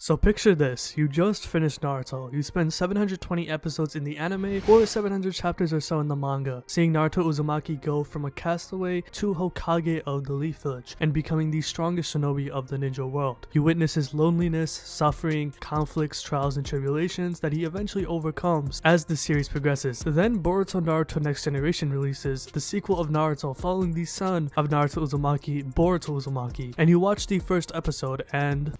So picture this, you just finished Naruto, you spend 720 episodes in the anime, or 700 chapters or so in the manga, seeing Naruto Uzumaki go from a castaway to Hokage of the Leaf Village, and becoming the strongest shinobi of the ninja world. You witness his loneliness, suffering, conflicts, trials, and tribulations that he eventually overcomes as the series progresses. Then Boruto Naruto Next Generation releases, the sequel of Naruto following the son of Naruto Uzumaki, Boruto Uzumaki, and you watch the first episode and...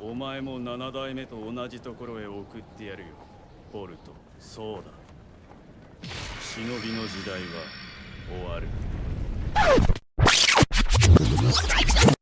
お前も7代目と同じところへ送ってやるよ、ボルト。そうだ。忍びの時代は終わる。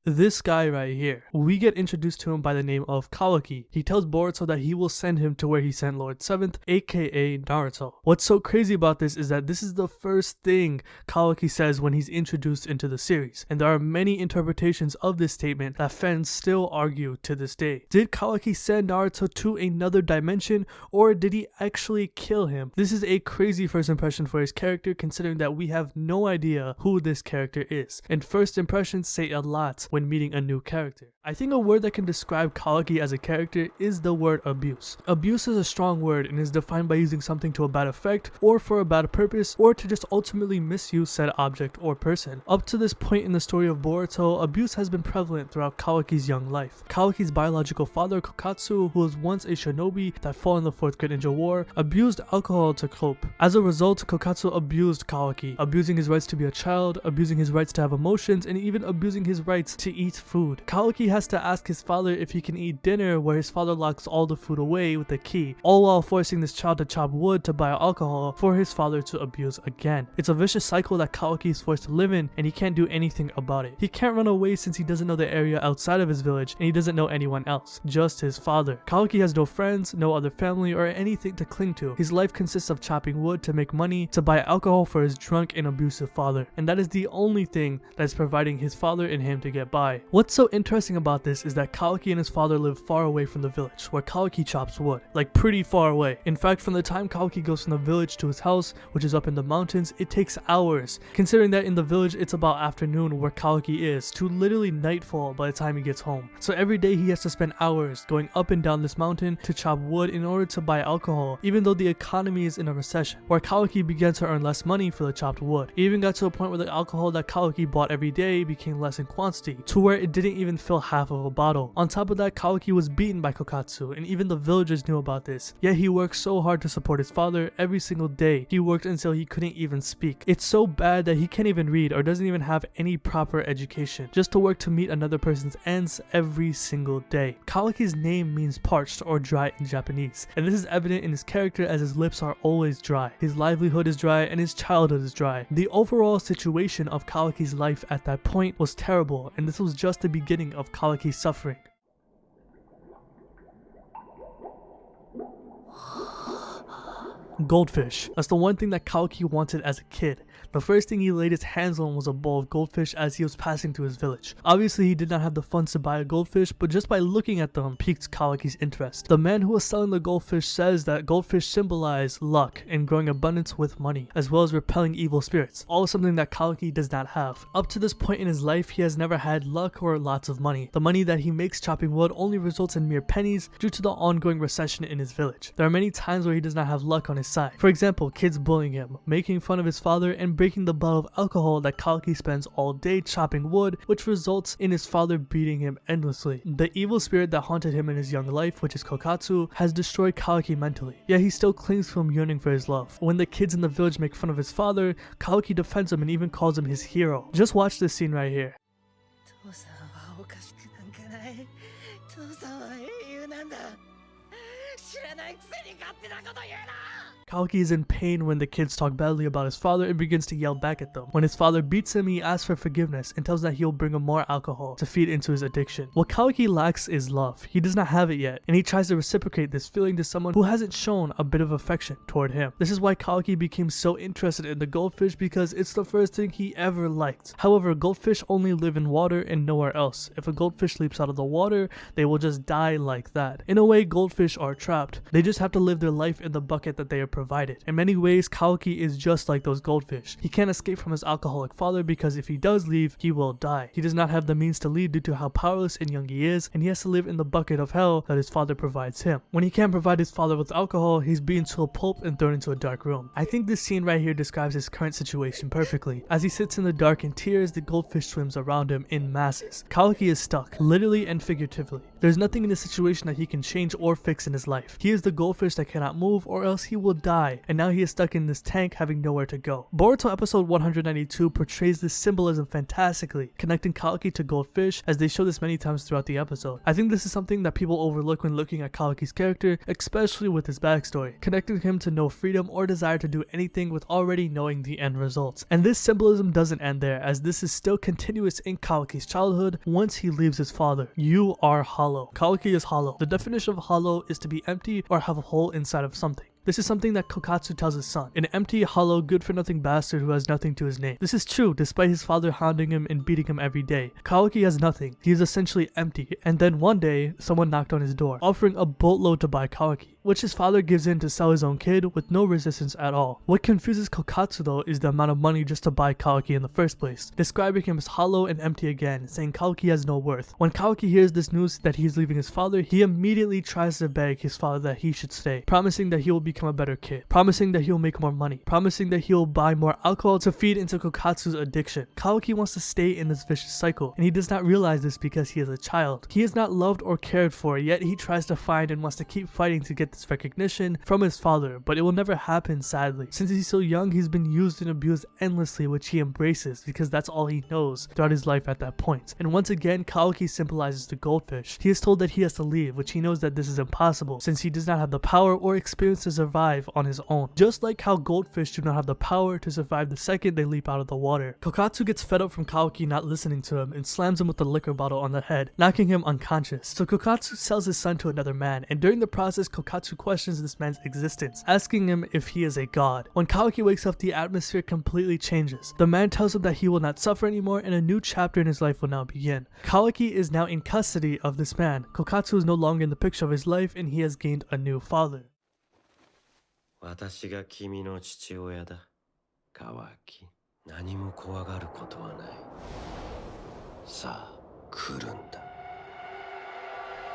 This guy right here, we get introduced to him by the name of Kawaki. He tells Boruto that he will send him to where he sent Lord 7th, aka Naruto. What's so crazy about this is that this is the first thing Kawaki says when he's introduced into the series, and there are many interpretations of this statement that fans still argue to this day. Did Kawaki send Naruto to another dimension, or did he actually kill him? This is a crazy first impression for his character, considering that we have no idea who this character is, and first impressions say a lot when meeting a new character. I think a word that can describe Kawaki as a character is the word abuse. Abuse is a strong word and is defined by using something to a bad effect, or for a bad purpose, or to just ultimately misuse said object or person. Up to this point in the story of Boruto, abuse has been prevalent throughout Kawaki's young life. Kawaki's biological father, Kokatsu, who was once a shinobi that fought in the 4th Great Ninja War, abused alcohol to cope. As a result, Kokatsu abused Kawaki, abusing his rights to be a child, abusing his rights to have emotions, and even abusing his rights to eat food. Kawaki has to ask his father if he can eat dinner, where his father locks all the food away with a key, all while forcing this child to chop wood to buy alcohol for his father to abuse again. It's a vicious cycle that Kawaki is forced to live in, and he can't do anything about it. He can't run away since he doesn't know the area outside of his village, and he doesn't know anyone else, just his father. Kawaki has no friends, no other family, or anything to cling to. His life consists of chopping wood to make money, to buy alcohol for his drunk and abusive father, and that is the only thing that is providing his father and him to get by. What's so interesting about this is that Kawaki and his father live far away from the village, where Kawaki chops wood, like pretty far away. In fact, from the time Kawaki goes from the village to his house, which is up in the mountains, it takes hours, considering that in the village it's about afternoon where Kawaki is, to literally nightfall by the time he gets home. So every day he has to spend hours going up and down this mountain to chop wood in order to buy alcohol, even though the economy is in a recession, where Kawaki began to earn less money for the chopped wood. It even got to a point where the alcohol that Kawaki bought every day became less in quantity, to where it didn't even fill half of a bottle. On top of that, Kawaki was beaten by Kokatsu, and even the villagers knew about this. Yet he worked so hard to support his father every single day. He worked until he couldn't even speak. It's so bad that he can't even read or doesn't even have any proper education, just to work to meet another person's ends every single day. Kawaki's name means parched or dry in Japanese, and this is evident in his character as his lips are always dry. His livelihood is dry and his childhood is dry. The overall situation of Kawaki's life at that point was terrible, and this was just the beginning of Kawaki's suffering. Goldfish. That's the one thing that Kawaki wanted as a kid. The first thing he laid his hands on was a bowl of goldfish as he was passing through his village. Obviously he did not have the funds to buy a goldfish, but just by looking at them piqued Kawaki's interest. The man who was selling the goldfish says that goldfish symbolize luck and growing abundance with money, as well as repelling evil spirits, all something that Kawaki does not have. Up to this point in his life, he has never had luck or lots of money. The money that he makes chopping wood only results in mere pennies due to the ongoing recession in his village. There are many times where he does not have luck on his side. For example, kids bullying him, making fun of his father, and breaking the bottle of alcohol that Kawaki spends all day chopping wood, which results in his father beating him endlessly. The evil spirit that haunted him in his young life, which is Kokatsu, has destroyed Kawaki mentally, yet he still clings to him, yearning for his love. When the kids in the village make fun of his father, Kawaki defends him and even calls him his hero. Just watch this scene right here. Kawaki is in pain when the kids talk badly about his father and begins to yell back at them. When his father beats him, he asks for forgiveness and tells that he'll bring him more alcohol to feed into his addiction. What Kawaki lacks is love. He does not have it yet, and he tries to reciprocate this feeling to someone who hasn't shown a bit of affection toward him. This is why Kawaki became so interested in the goldfish, because it's the first thing he ever liked. However, goldfish only live in water and nowhere else. If a goldfish leaps out of the water, they will just die like that. In a way, goldfish are trash. trapped. They just have to live their life in the bucket that they are provided. In many ways, Kawaki is just like those goldfish. He can't escape from his alcoholic father because if he does leave, he will die. He does not have the means to leave due to how powerless and young he is, and he has to live in the bucket of hell that his father provides him. When he can't provide his father with alcohol, he's beaten to a pulp and thrown into a dark room. I think this scene right here describes his current situation perfectly. As he sits in the dark in tears, the goldfish swims around him in masses. Kawaki is stuck, literally and figuratively. There's nothing in this situation that he can change or fix in his life. He is the goldfish that cannot move or else he will die, and now he is stuck in this tank having nowhere to go. Boruto episode 192 portrays this symbolism fantastically, connecting Kawaki to goldfish as they show this many times throughout the episode. I think this is something that people overlook when looking at Kawaki's character, especially with his backstory, connecting him to no freedom or desire to do anything with already knowing the end results. And this symbolism doesn't end there, as this is still continuous in Kawaki's childhood once he leaves his father. You are hollow. Kawaki is hollow. The definition of hollow is to be empty or have a hole inside of something. This is something that Kokatsu tells his son, an empty, hollow, good-for-nothing bastard who has nothing to his name. This is true despite his father hounding him and beating him every day. Kawaki has nothing. He is essentially empty, and then one day, someone knocked on his door, offering a boatload to buy Kawaki, which his father gives in to sell his own kid with no resistance at all. What confuses Kokatsu though is the amount of money just to buy Kawaki in the first place, describing him as hollow and empty again, saying Kawaki has no worth. When Kawaki hears this news that he is leaving his father, he immediately tries to beg his father that he should stay, promising that he will become a better kid, promising that he'll make more money, promising that he'll buy more alcohol to feed into Kokatsu's addiction. Kawaki wants to stay in this vicious cycle, and he does not realize this because he is a child. He is not loved or cared for, yet he tries to find and wants to keep fighting to get this recognition from his father, but it will never happen, sadly. Since he's so young, he's been used and abused endlessly, which he embraces because that's all he knows throughout his life at that point. And once again, Kawaki symbolizes the goldfish. He is told that he has to leave, which he knows that this is impossible since he does not have the power or experience to survive on his own. Just like how goldfish do not have the power to survive the second they leap out of the water. Kokatsu gets fed up from Kawaki not listening to him and slams him with a liquor bottle on the head, knocking him unconscious. So Kokatsu sells his son to another man, and during the process Kokatsu questions this man's existence, asking him if he is a god. When Kawaki wakes up, the atmosphere completely changes. The man tells him that he will not suffer anymore and a new chapter in his life will now begin. Kawaki is now in custody of this man. Kokatsu is no longer in the picture of his life and he has gained a new father. 私が君の父親だ、川木。何も怖がることはない。さあ、来るんだ。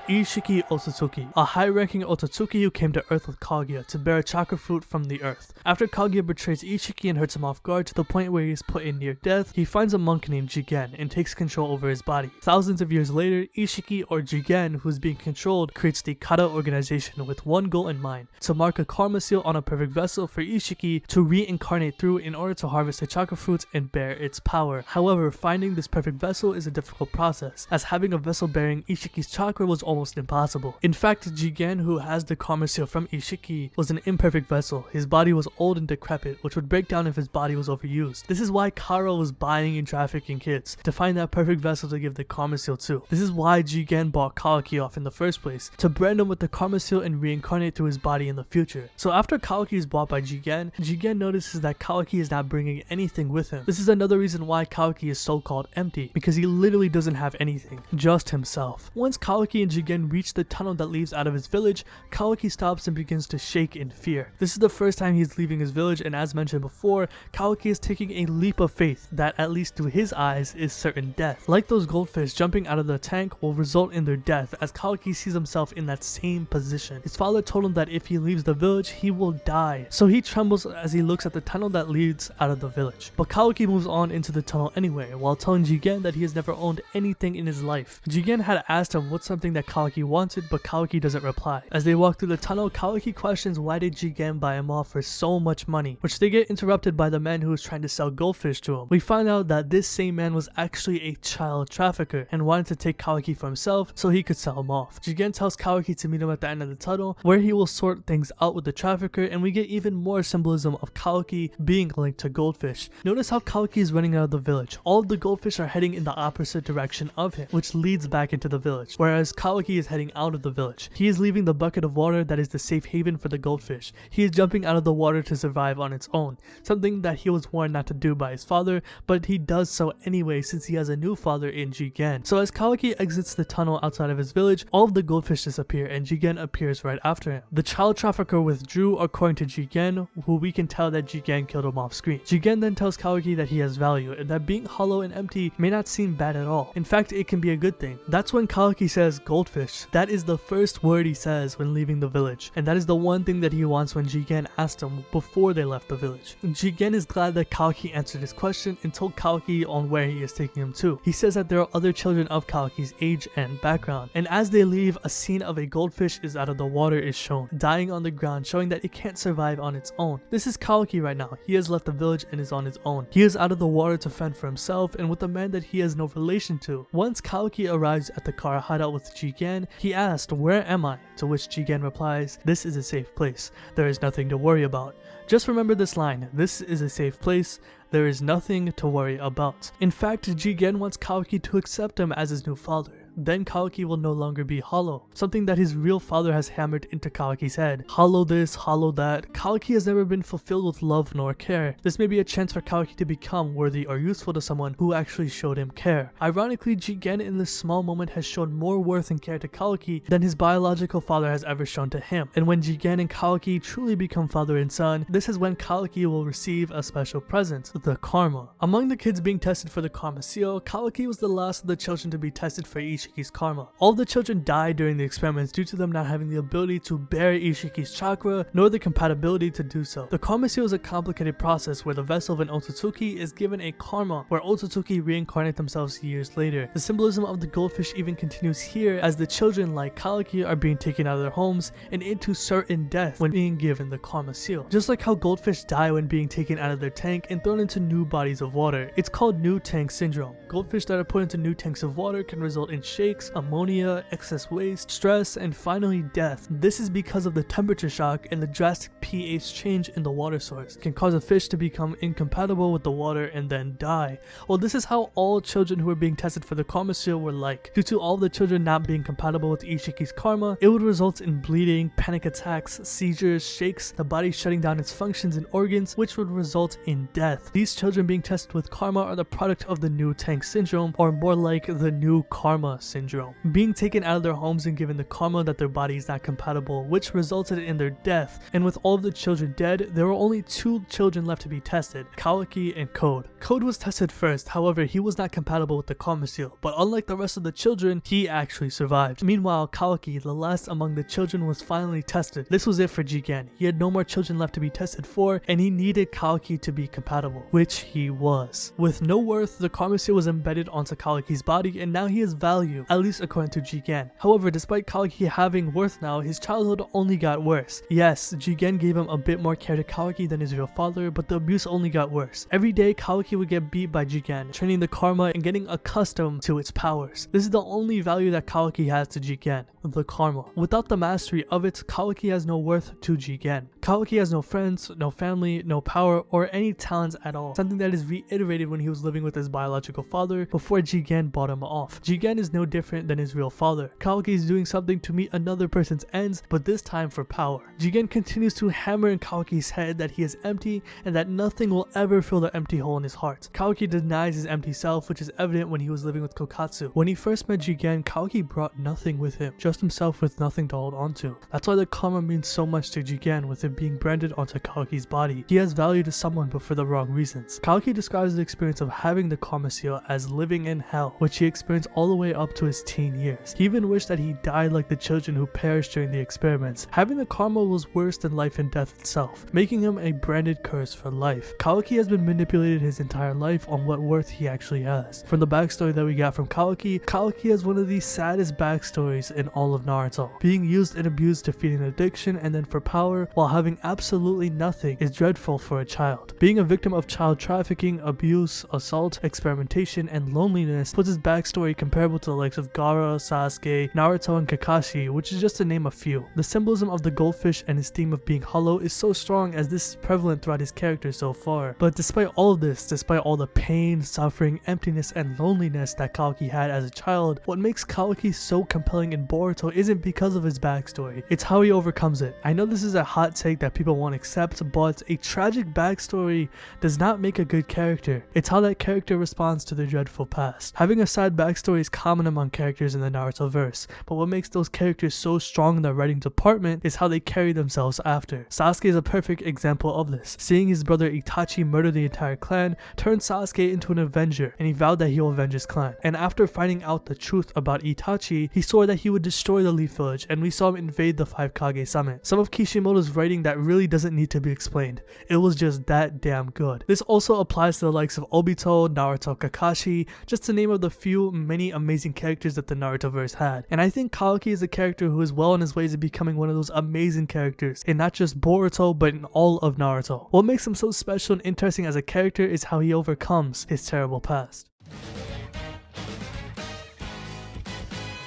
Ishiki Otsutsuki, a high-ranking Otsutsuki who came to Earth with Kaguya to bear a chakra fruit from the Earth. After Kaguya betrays Ishiki and hurts him off guard to the point where he is put in near death, he finds a monk named Jigen and takes control over his body. Thousands of years later, Ishiki or Jigen, who is being controlled, creates the Kata Organization with one goal in mind, to mark a karma seal on a perfect vessel for Ishiki to reincarnate through in order to harvest the chakra fruits and bear its power. However, finding this perfect vessel is a difficult process, as having a vessel bearing Ishiki's chakra was almost impossible. In fact, Jigen, who has the karma seal from Ishiki, was an imperfect vessel. His body was old and decrepit, which would break down if his body was overused. This is why Kara was buying and trafficking kids, to find that perfect vessel to give the karma seal to. This is why Jigen bought Kawaki off in the first place, to brand him with the karma seal and reincarnate through his body in the future. So after Kawaki is bought by Jigen, Jigen notices that Kawaki is not bringing anything with him. This is another reason why Kawaki is so-called empty, because he literally doesn't have anything, just himself. Once Kawaki and Jigen reach the tunnel that leads out of his village, Kawaki stops and begins to shake in fear. This is the first time he's leaving his village, and as mentioned before, Kawaki is taking a leap of faith that, at least through his eyes, is certain death. Like those goldfish, jumping out of the tank will result in their death, as Kawaki sees himself in that same position. His father told him that if he leaves the village, he will die. So he trembles as he looks at the tunnel that leads out of the village. But Kawaki moves on into the tunnel anyway, while telling Jigen that he has never owned anything in his life. Jigen had asked him what's something that Kawaki wanted, but Kawaki doesn't reply. As they walk through the tunnel, Kawaki questions why did Jigen buy him off for so much money, which they get interrupted by the man who is trying to sell goldfish to him. We find out that this same man was actually a child trafficker and wanted to take Kawaki for himself so he could sell him off. Jigen tells Kawaki to meet him at the end of the tunnel where he will sort things out with the trafficker, and we get even more symbolism of Kawaki being linked to goldfish. Notice how Kawaki is running out of the village. All of the goldfish are heading in the opposite direction of him, which leads back into the village, whereas Kawaki Kawaki is heading out of the village. He is leaving the bucket of water that is the safe haven for the goldfish. He is jumping out of the water to survive on its own, something that he was warned not to do by his father, but he does so anyway since he has a new father in Jigen. So as Kawaki exits the tunnel outside of his village, all of the goldfish disappear and Jigen appears right after him. The child trafficker withdrew according to Jigen, who we can tell that Jigen killed him off screen. Jigen then tells Kawaki that he has value and that being hollow and empty may not seem bad at all. In fact, it can be a good thing. That's when Kawaki says goldfish. That is the first word he says when leaving the village, and that is the one thing that he wants when Jigen asked him before they left the village. Jigen is glad that Kawaki answered his question and told Kawaki on where he is taking him to. He says that there are other children of Kawaki's age and background, and as they leave, a scene of a goldfish is out of the water is shown, dying on the ground, showing that it can't survive on its own. This is Kawaki right now. He has left the village and is on his own. He is out of the water to fend for himself and with a man that he has no relation to. Once Kawaki arrives at the car hideout with Jigen, he asked, "Where am I?" To which Jigen replies, "This is a safe place. There is nothing to worry about." Just remember this line, "This is a safe place. There is nothing to worry about." In fact, Jigen wants Kawaki to accept him as his new father. Then Kawaki will no longer be hollow, something that his real father has hammered into Kawaki's head. Hollow this, hollow that. Kawaki has never been fulfilled with love nor care. This may be a chance for Kawaki to become worthy or useful to someone who actually showed him care. Ironically, Jigen in this small moment has shown more worth and care to Kawaki than his biological father has ever shown to him. And when Jigen and Kawaki truly become father and son, this is when Kawaki will receive a special present, the karma. Among the kids being tested for the karma seal, Kawaki was the last of the children to be tested for Ishiki's karma. All of the children died during the experiments due to them not having the ability to bear Ishiki's chakra, nor the compatibility to do so. The karma seal is a complicated process where the vessel of an Otsutsuki is given a karma, where Otsutsuki reincarnate themselves years later. The symbolism of the goldfish even continues here as the children like Kawaki are being taken out of their homes and into certain death when being given the karma seal. Just like how goldfish die when being taken out of their tank and thrown into new bodies of water. It's called new tank syndrome. Goldfish that are put into new tanks of water can result in shakes, ammonia, excess waste, stress, and finally death. This is because of the temperature shock and the drastic pH change in the water source can cause a fish to become incompatible with the water and then die. Well, this is how all children who were being tested for the karma seal were like. Due to all the children not being compatible with Ishiki's karma, it would result in bleeding, panic attacks, seizures, shakes, the body shutting down its functions and organs, which would result in death. These children being tested with karma are the product of the new tank syndrome, or more like the new karma syndrome. Being taken out of their homes and given the karma that their body is not compatible, which resulted in their death. And with all of the children dead, there were only 2 children left to be tested, Kawaki and Code. Code was tested first, however he was not compatible with the karma seal, but unlike the rest of the children, he actually survived. Meanwhile, Kawaki, the last among the children, was finally tested. This was it for Jigen. He had no more children left to be tested for, and he needed Kawaki to be compatible, which he was. With no worth, the karma seal was embedded onto Kawaki's body, and now he has value, at least according to Jigen. However, despite Kawaki having worth now, his childhood only got worse. Yes, Jigen gave him a bit more care to Kawaki than his real father, but the abuse only got worse. Every day, Kawaki would get beat by Jigen, training the karma and getting accustomed to its powers. This is the only value that Kawaki has to Jigen, the karma. Without the mastery of it, Kawaki has no worth to Jigen. Kawaki has no friends, no family, no power, or any talents at all, something that is reiterated when he was living with his biological father before Jigen bought him off. Jigen is no different than his real father. Kawaki is doing something to meet another person's ends, but this time for power. Jigen continues to hammer in Kawaki's head that he is empty and that nothing will ever fill the empty hole in his heart. Kawaki denies his empty self, which is evident when he was living with Kokatsu. When he first met Jigen, Kawaki brought nothing with him, just himself with nothing to hold on to. That's why the karma means so much to Jigen, with it being branded onto Kawaki's body. He has value to someone, but for the wrong reasons. Kawaki describes the experience of having the karma seal as living in hell, which he experienced all the way up to his teen years. He even wished that he died like the children who perished during the experiments. Having the karma was worse than life and death itself, making him a branded curse for life. Kawaki has been manipulated his entire life on what worth he actually has. From the backstory that we got from Kawaki, Kawaki has one of the saddest backstories in all of Naruto. Being used and abused to feed an addiction and then for power while having absolutely nothing is dreadful for a child. Being a victim of child trafficking, abuse, assault, experimentation, and loneliness puts his backstory comparable to the likes of Gaara, Sasuke, Naruto, and Kakashi, which is just to name a few. The symbolism of the goldfish and his theme of being hollow is so strong, as this is prevalent throughout his character so far. But despite all of this, despite all the pain, suffering, emptiness, and loneliness that Kawaki had as a child, what makes Kawaki so compelling in Boruto isn't because of his backstory, it's how he overcomes it. I know this is a hot take that people won't accept, but a tragic backstory does not make a good character. It's how that character responds to their dreadful past. Having a sad backstory is common among characters in the Naruto verse, but what makes those characters so strong in the writing department is how they carry themselves after. Sasuke is a perfect example of this. Seeing his brother Itachi murder the entire clan turned Sasuke into an avenger, and he vowed that he will avenge his clan. And after finding out the truth about Itachi, he swore that he would destroy the Leaf Village, and we saw him invade the 5 Kage Summit. Some of Kishimoto's writing that really doesn't need to be explained. It was just that damn good. This also applies to the likes of Obito, Naruto, Kakashi, just to name of the few many amazing characters that the Narutoverse had. And I think Kawaki is a character who is well on his way to becoming one of those amazing characters in not just Boruto but in all of Naruto. What makes him so special and interesting as a character is how he overcomes his terrible past.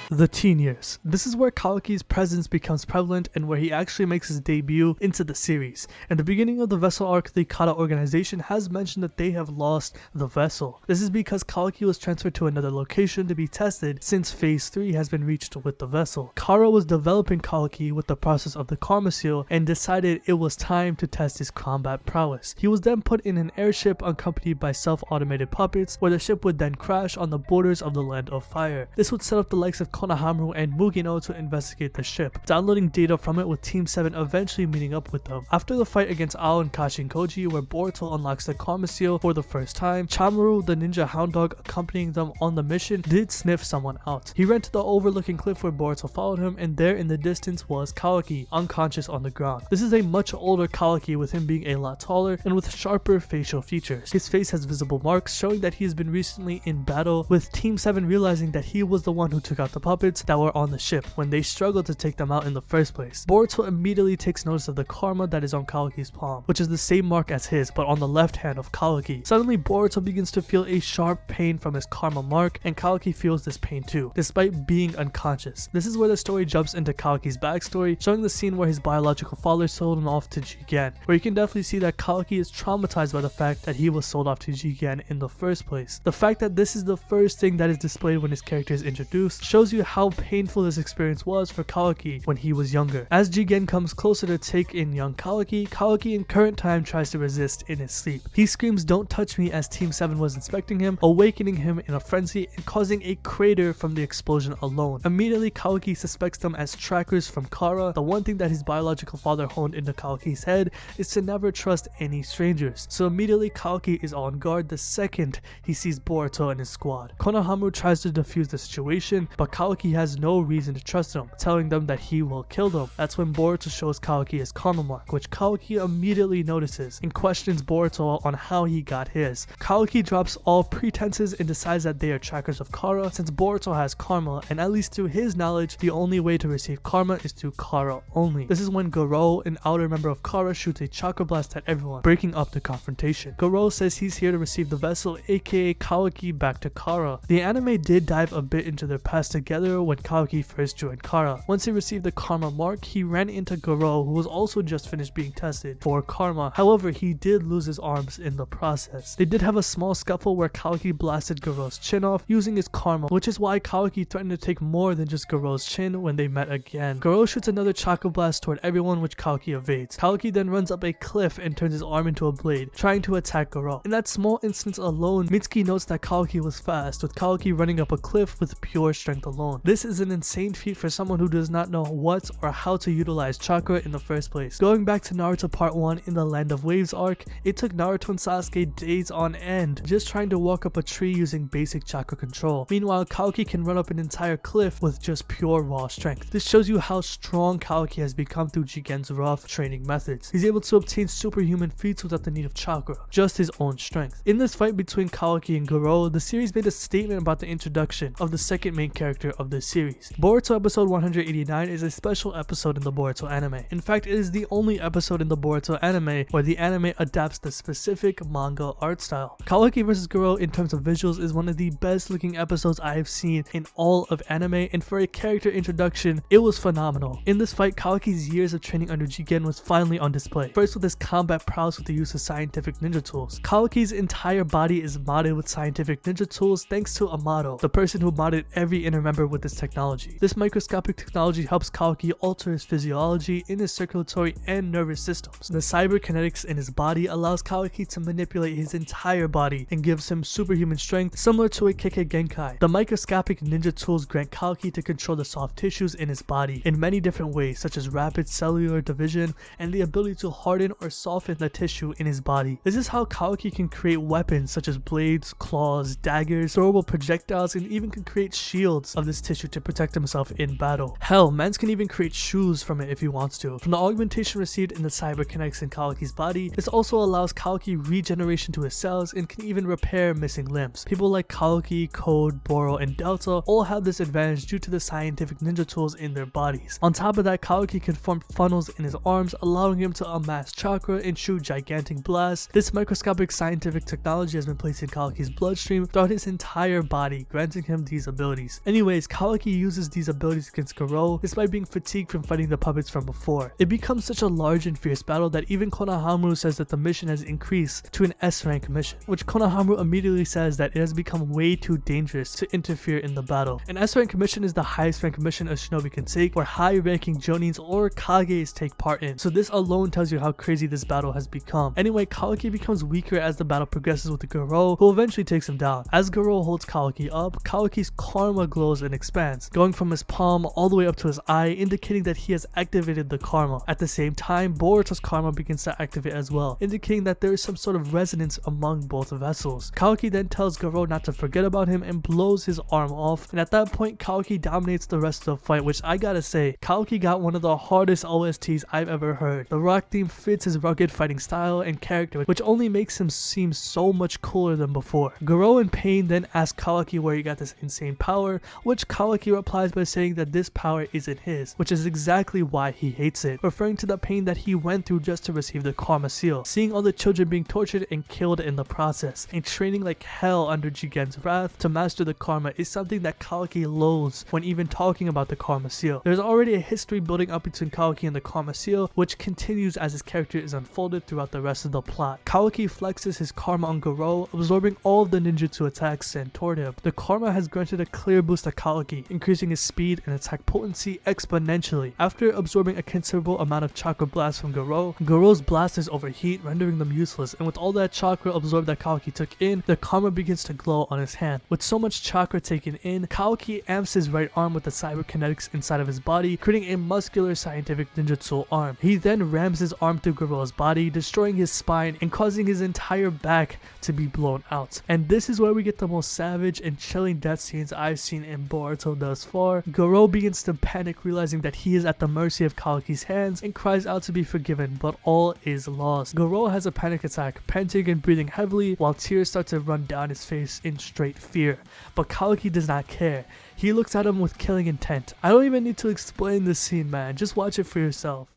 The teen years. This is where Kawaki's presence becomes prevalent and where he actually makes his debut into the series. In the beginning of the vessel arc, the Kata Organization has mentioned that they have lost the vessel. This is because Kawaki was transferred to another location to be tested since phase 3 has been reached with the vessel. Kara was developing Kawaki with the process of the Karma Seal and decided it was time to test his combat prowess. He was then put in an airship accompanied by self-automated puppets, where the ship would then crash on the borders of the Land of Fire. This would set up the likes of Konohamaru and Mugino to investigate the ship, downloading data from it, with Team 7 eventually meeting up with them. After the fight against Ao and Kashinkoji, where Boruto unlocks the Karma Seal for the first time, Chamaru, the ninja hound dog accompanying them on the mission, did sniff someone out. He ran to the overlooking cliff where Boruto followed him, and there in the distance was Kawaki, unconscious on the ground. This is a much older Kawaki, with him being a lot taller and with sharper facial features. His face has visible marks showing that he has been recently in battle, with Team 7 realizing that he was the one who took out the puppets that were on the ship when they struggled to take them out in the first place. Boruto immediately takes notice of the karma that is on Kawaki's palm, which is the same mark as his but on the left hand of Kawaki. Suddenly Boruto begins to feel a sharp pain from his karma mark, and Kawaki feels this pain too, despite being unconscious. This is where the story jumps into Kawaki's backstory, showing the scene where his biological father sold him off to Jigen, where you can definitely see that Kawaki is traumatized by the fact that he was sold off to Jigen in the first place. The fact that this is the first thing that is displayed when his character is introduced shows you how painful this experience was for Kawaki when he was younger. As Jigen comes closer to take in young Kawaki, Kawaki in current time tries to resist in his sleep. He screams "Don't touch me" as Team 7 was inspecting him, awakening him in a frenzy and causing a crater from the explosion alone. Immediately Kawaki suspects them as trackers from Kara. The one thing that his biological father honed into Kawaki's head is to never trust any strangers. So immediately Kawaki is on guard the second he sees Boruto and his squad. Konohamaru tries to defuse the situation, but Kawaki has no reason to trust him, telling them that he will kill them. That's when Boruto shows Kawaki his karma mark, which Kawaki immediately notices and questions Boruto on how he got his. Kawaki drops all pretenses and decides that they are trackers of Kara, since Boruto has karma, and at least to his knowledge, the only way to receive karma is through Kara only. This is when Goro, an outer member of Kara, shoots a chakra blast at everyone, breaking up the confrontation. Goro says he's here to receive the vessel, aka Kawaki, back to Kara. The anime did dive a bit into their past together when Kawaki first joined Kara. Once he received the karma mark, he ran into Goro, who was also just finished being tested for karma. However, he did lose his arms in the process. They did have a small scuffle where Kawaki blasted Goro's chin off using his karma, which is why Kawaki threatened to take more than just Goro's chin when they met again. Goro shoots another chakra blast toward everyone, which Kawaki evades. Kawaki then runs up a cliff and turns his arm into a blade, trying to attack Goro. In that small instance alone, Mitsuki notes that Kawaki was fast, with Kawaki running up a cliff with pure strength alone. This is an insane feat for someone who does not know what or how to utilize chakra in the first place. Going back to Naruto Part 1 in the Land of Waves arc, it took Naruto and Sasuke days on end just trying to walk up a tree using basic chakra control. Meanwhile, Kawaki can run up an entire cliff with just pure raw strength. This shows you how strong Kawaki has become through Jigen's rough training methods. He's able to obtain superhuman feats without the need of chakra, just his own strength. In this fight between Kawaki and Goro, the series made a statement about the introduction of the second main character of this series. Boruto episode 189 is a special episode in the Boruto anime. In fact, it is the only episode in the Boruto anime where the anime adapts the specific manga art style. Kawaki vs Goro in terms of visuals is one of the best looking episodes I have seen in all of anime, and for a character introduction, it was phenomenal. In this fight, Kawaki's years of training under Jigen was finally on display. First with his combat prowess with the use of scientific ninja tools. Kawaki's entire body is modded with scientific ninja tools thanks to Amato, the person who modded every inner member with this technology. This microscopic technology helps Kawaki alter his physiology in his circulatory and nervous systems. The cyberkinetics in his body allows Kawaki to manipulate his entire body and gives him superhuman strength similar to a Kekkei Genkai. The microscopic ninja tools grant Kawaki to control the soft tissues in his body in many different ways, such as rapid cellular division and the ability to harden or soften the tissue in his body. This is how Kawaki can create weapons such as blades, claws, daggers, throwable projectiles, and even can create shields of this tissue to protect himself in battle. Hell, Mans can even create shoes from it if he wants to. From the augmentation received in the cyberkinetics in Kawaki's body, this also allows Kawaki regeneration to his cells and can even repair missing limbs. People like Kawaki, Code, Boro, and Delta all have this advantage due to the scientific ninja tools in their bodies. On top of that, Kawaki can form funnels in his arms, allowing him to amass chakra and shoot gigantic blasts. This microscopic scientific technology has been placed in Kawaki's bloodstream throughout his entire body, granting him these abilities. Anyways, Kawaki uses these abilities against Goro despite being fatigued from fighting the puppets from before. It becomes such a large and fierce battle that even Konohamaru says that the mission has increased to an S-rank mission, which Konohamaru immediately says that it has become way too dangerous to interfere in the battle. An S-rank mission is the highest rank mission a shinobi can take, where high-ranking jonins or kages take part in, so this alone tells you how crazy this battle has become. Anyway, Kawaki becomes weaker as the battle progresses with Goro, who eventually takes him down. As Goro holds Kawaki up, Kawaki's karma glows and expands, going from his palm all the way up to his eye, indicating that he has activated the karma. At the same time, Boruto's karma begins to activate as well, indicating that there is some sort of resonance among both vessels. Kawaki then tells Goro not to forget about him and blows his arm off, and at that point Kawaki dominates the rest of the fight, which I gotta say, Kawaki got one of the hardest OSTs I've ever heard. The rock theme fits his rugged fighting style and character, which only makes him seem so much cooler than before. Goro in pain then asks Kawaki where he got this insane power, which Kawaki replies by saying that this power isn't his, which is exactly why he hates it, referring to the pain that he went through just to receive the karma seal, seeing all the children being tortured and killed in the process, and training like hell under Jigen's wrath to master the karma is something that Kawaki loathes when even talking about the karma seal. There's already a history building up between Kawaki and the karma seal, which continues as his character is unfolded throughout the rest of the plot. Kawaki flexes his karma on Goro, absorbing all of the ninjutsu attacks sent toward him. The karma has granted a clear boost to Kawaki, increasing his speed and attack potency exponentially. After absorbing a considerable amount of chakra blasts from Goro, Goro's blasters overheat, rendering them useless, and with all that chakra absorbed that Kawaki took in, the karma begins to glow on his hand. With so much chakra taken in, Kawaki amps his right arm with the cyberkinetics inside of his body, creating a muscular scientific ninjutsu arm. He then rams his arm through Goro's body, destroying his spine and causing his entire back to be blown out. And this is where we get the most savage and chilling death scenes I've seen in Boruto thus far. Goro begins to panic, realizing that he is at the mercy of Kawaki's hands, and cries out to be forgiven, but all is lost. Goro has a panic attack, panting and breathing heavily, while tears start to run down his face in straight fear. But Kawaki does not care. He looks at him with killing intent. I don't even need to explain this scene, man. Just watch it for yourself.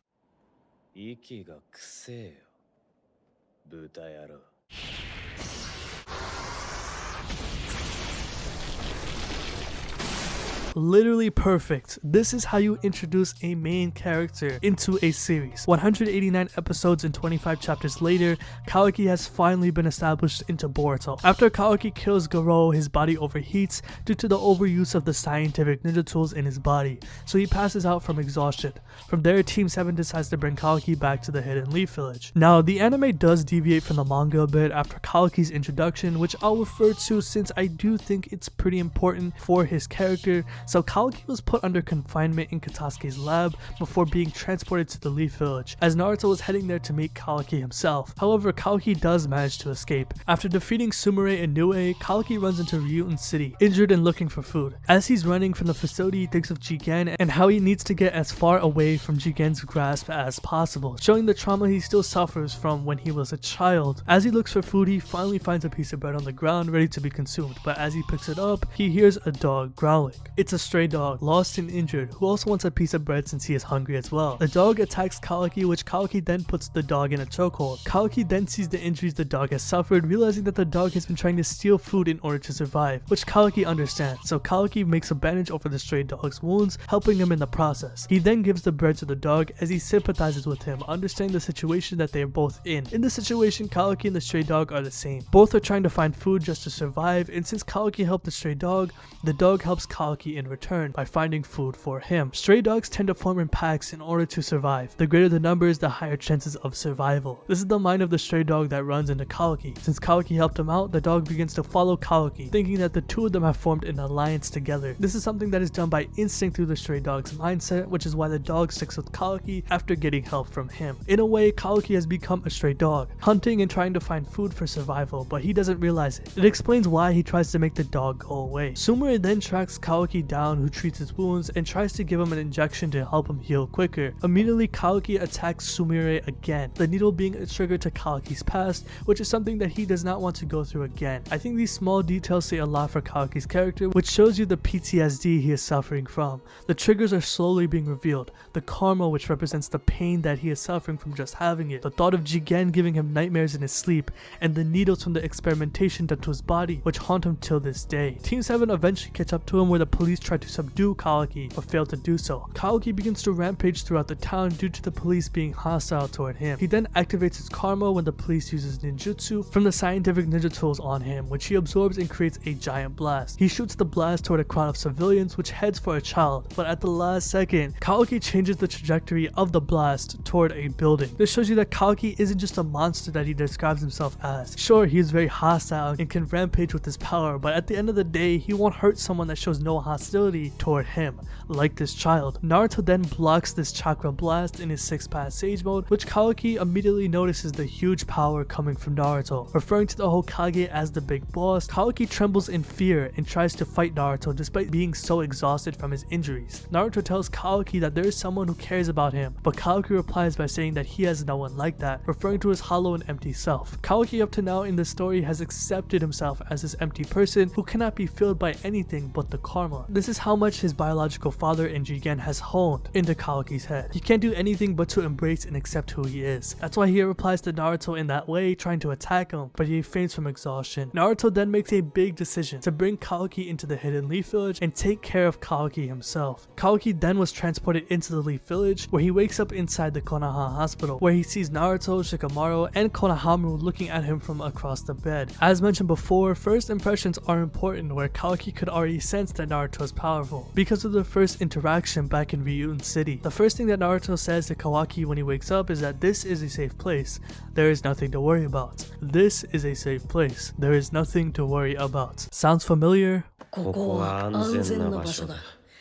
Literally perfect. This is how you introduce a main character into a series. 189 episodes and 25 chapters later, Kawaki has finally been established into Boruto. After Kawaki kills Goro, his body overheats due to the overuse of the scientific ninja tools in his body, so he passes out from exhaustion. From there, Team 7 decides to bring Kawaki back to the Hidden Leaf Village. Now, the anime does deviate from the manga a bit after Kawaki's introduction, which I'll refer to since I do think it's pretty important for his character. So Kawaki was put under confinement in Katasuke's lab before being transported to the Leaf Village, as Naruto was heading there to meet Kawaki himself. However, Kawaki does manage to escape. After defeating Sumire and Nue, Kawaki runs into Ryuten City, injured and looking for food. As he's running from the facility, he thinks of Jigen and how he needs to get as far away from Jigen's grasp as possible, showing the trauma he still suffers from when he was a child. As he looks for food, he finally finds a piece of bread on the ground ready to be consumed, but as he picks it up, he hears a dog growling. It It's a stray dog, lost and injured, who also wants a piece of bread since he is hungry as well. The dog attacks Kawaki, which Kawaki then puts the dog in a chokehold. Kawaki then sees the injuries the dog has suffered, realizing that the dog has been trying to steal food in order to survive, which Kawaki understands, so Kawaki makes a bandage over the stray dog's wounds, helping him in the process. He then gives the bread to the dog as he sympathizes with him, understanding the situation that they are both in. In this situation, Kawaki and the stray dog are the same. Both are trying to find food just to survive, and since Kawaki helped the stray dog, the dog helps Kawaki in return by finding food for him. Stray dogs tend to form in packs in order to survive. The greater the numbers, the higher chances of survival. This is the mind of the stray dog that runs into Kawaki. Since Kawaki helped him out, the dog begins to follow Kawaki, thinking that the two of them have formed an alliance together. This is something that is done by instinct through the stray dog's mindset, which is why the dog sticks with Kawaki after getting help from him. In a way, Kawaki has become a stray dog, hunting and trying to find food for survival, but he doesn't realize it. It explains why he tries to make the dog go away. Sumire then tracks Kawaki down, who treats his wounds and tries to give him an injection to help him heal quicker. Immediately, Kawaki attacks Sumire again, the needle being a trigger to Kawaki's past, which is something that he does not want to go through again. I think these small details say a lot for Kawaki's character, which shows you the PTSD he is suffering from. The triggers are slowly being revealed, the karma, which represents the pain that he is suffering from just having it, the thought of Jigen giving him nightmares in his sleep, and the needles from the experimentation done to his body, which haunt him till this day. Team 7 eventually catch up to him where the police try to subdue Kawaki, but fail to do so. Kawaki begins to rampage throughout the town due to the police being hostile toward him. He then activates his karma when the police uses ninjutsu from the scientific ninja tools on him, which he absorbs and creates a giant blast. He shoots the blast toward a crowd of civilians, which heads for a child, but at the last second, Kawaki changes the trajectory of the blast toward a building. This shows you that Kawaki isn't just a monster that he describes himself as. Sure, he is very hostile and can rampage with his power, but at the end of the day, he won't hurt someone that shows no hostility toward him, like this child. Naruto then blocks this chakra blast in his 6-pass Sage mode, which Kawaki immediately notices the huge power coming from Naruto. Referring to the Hokage as the big boss, Kawaki trembles in fear and tries to fight Naruto despite being so exhausted from his injuries. Naruto tells Kawaki that there is someone who cares about him, but Kawaki replies by saying that he has no one like that, referring to his hollow and empty self. Kawaki up to now in the story has accepted himself as this empty person who cannot be filled by anything but the karma. This is how much his biological father in Jigen has honed into Kawaki's head. He can't do anything but to embrace and accept who he is. That's why he replies to Naruto in that way, trying to attack him, but he faints from exhaustion. Naruto then makes a big decision to bring Kawaki into the Hidden Leaf Village and take care of Kawaki himself. Kawaki then was transported into the Leaf Village, where he wakes up inside the Konoha hospital, where he sees Naruto, Shikamaru, and Konohamaru looking at him from across the bed. As mentioned before, first impressions are important, where Kawaki could already sense that Naruto is powerful because of the first interaction back in Ryujin City. The first thing that Naruto says to Kawaki when he wakes up is that this is a safe place. There is nothing to worry about. This is a safe place. There is nothing to worry about. Sounds familiar? ここは安全な場所だ。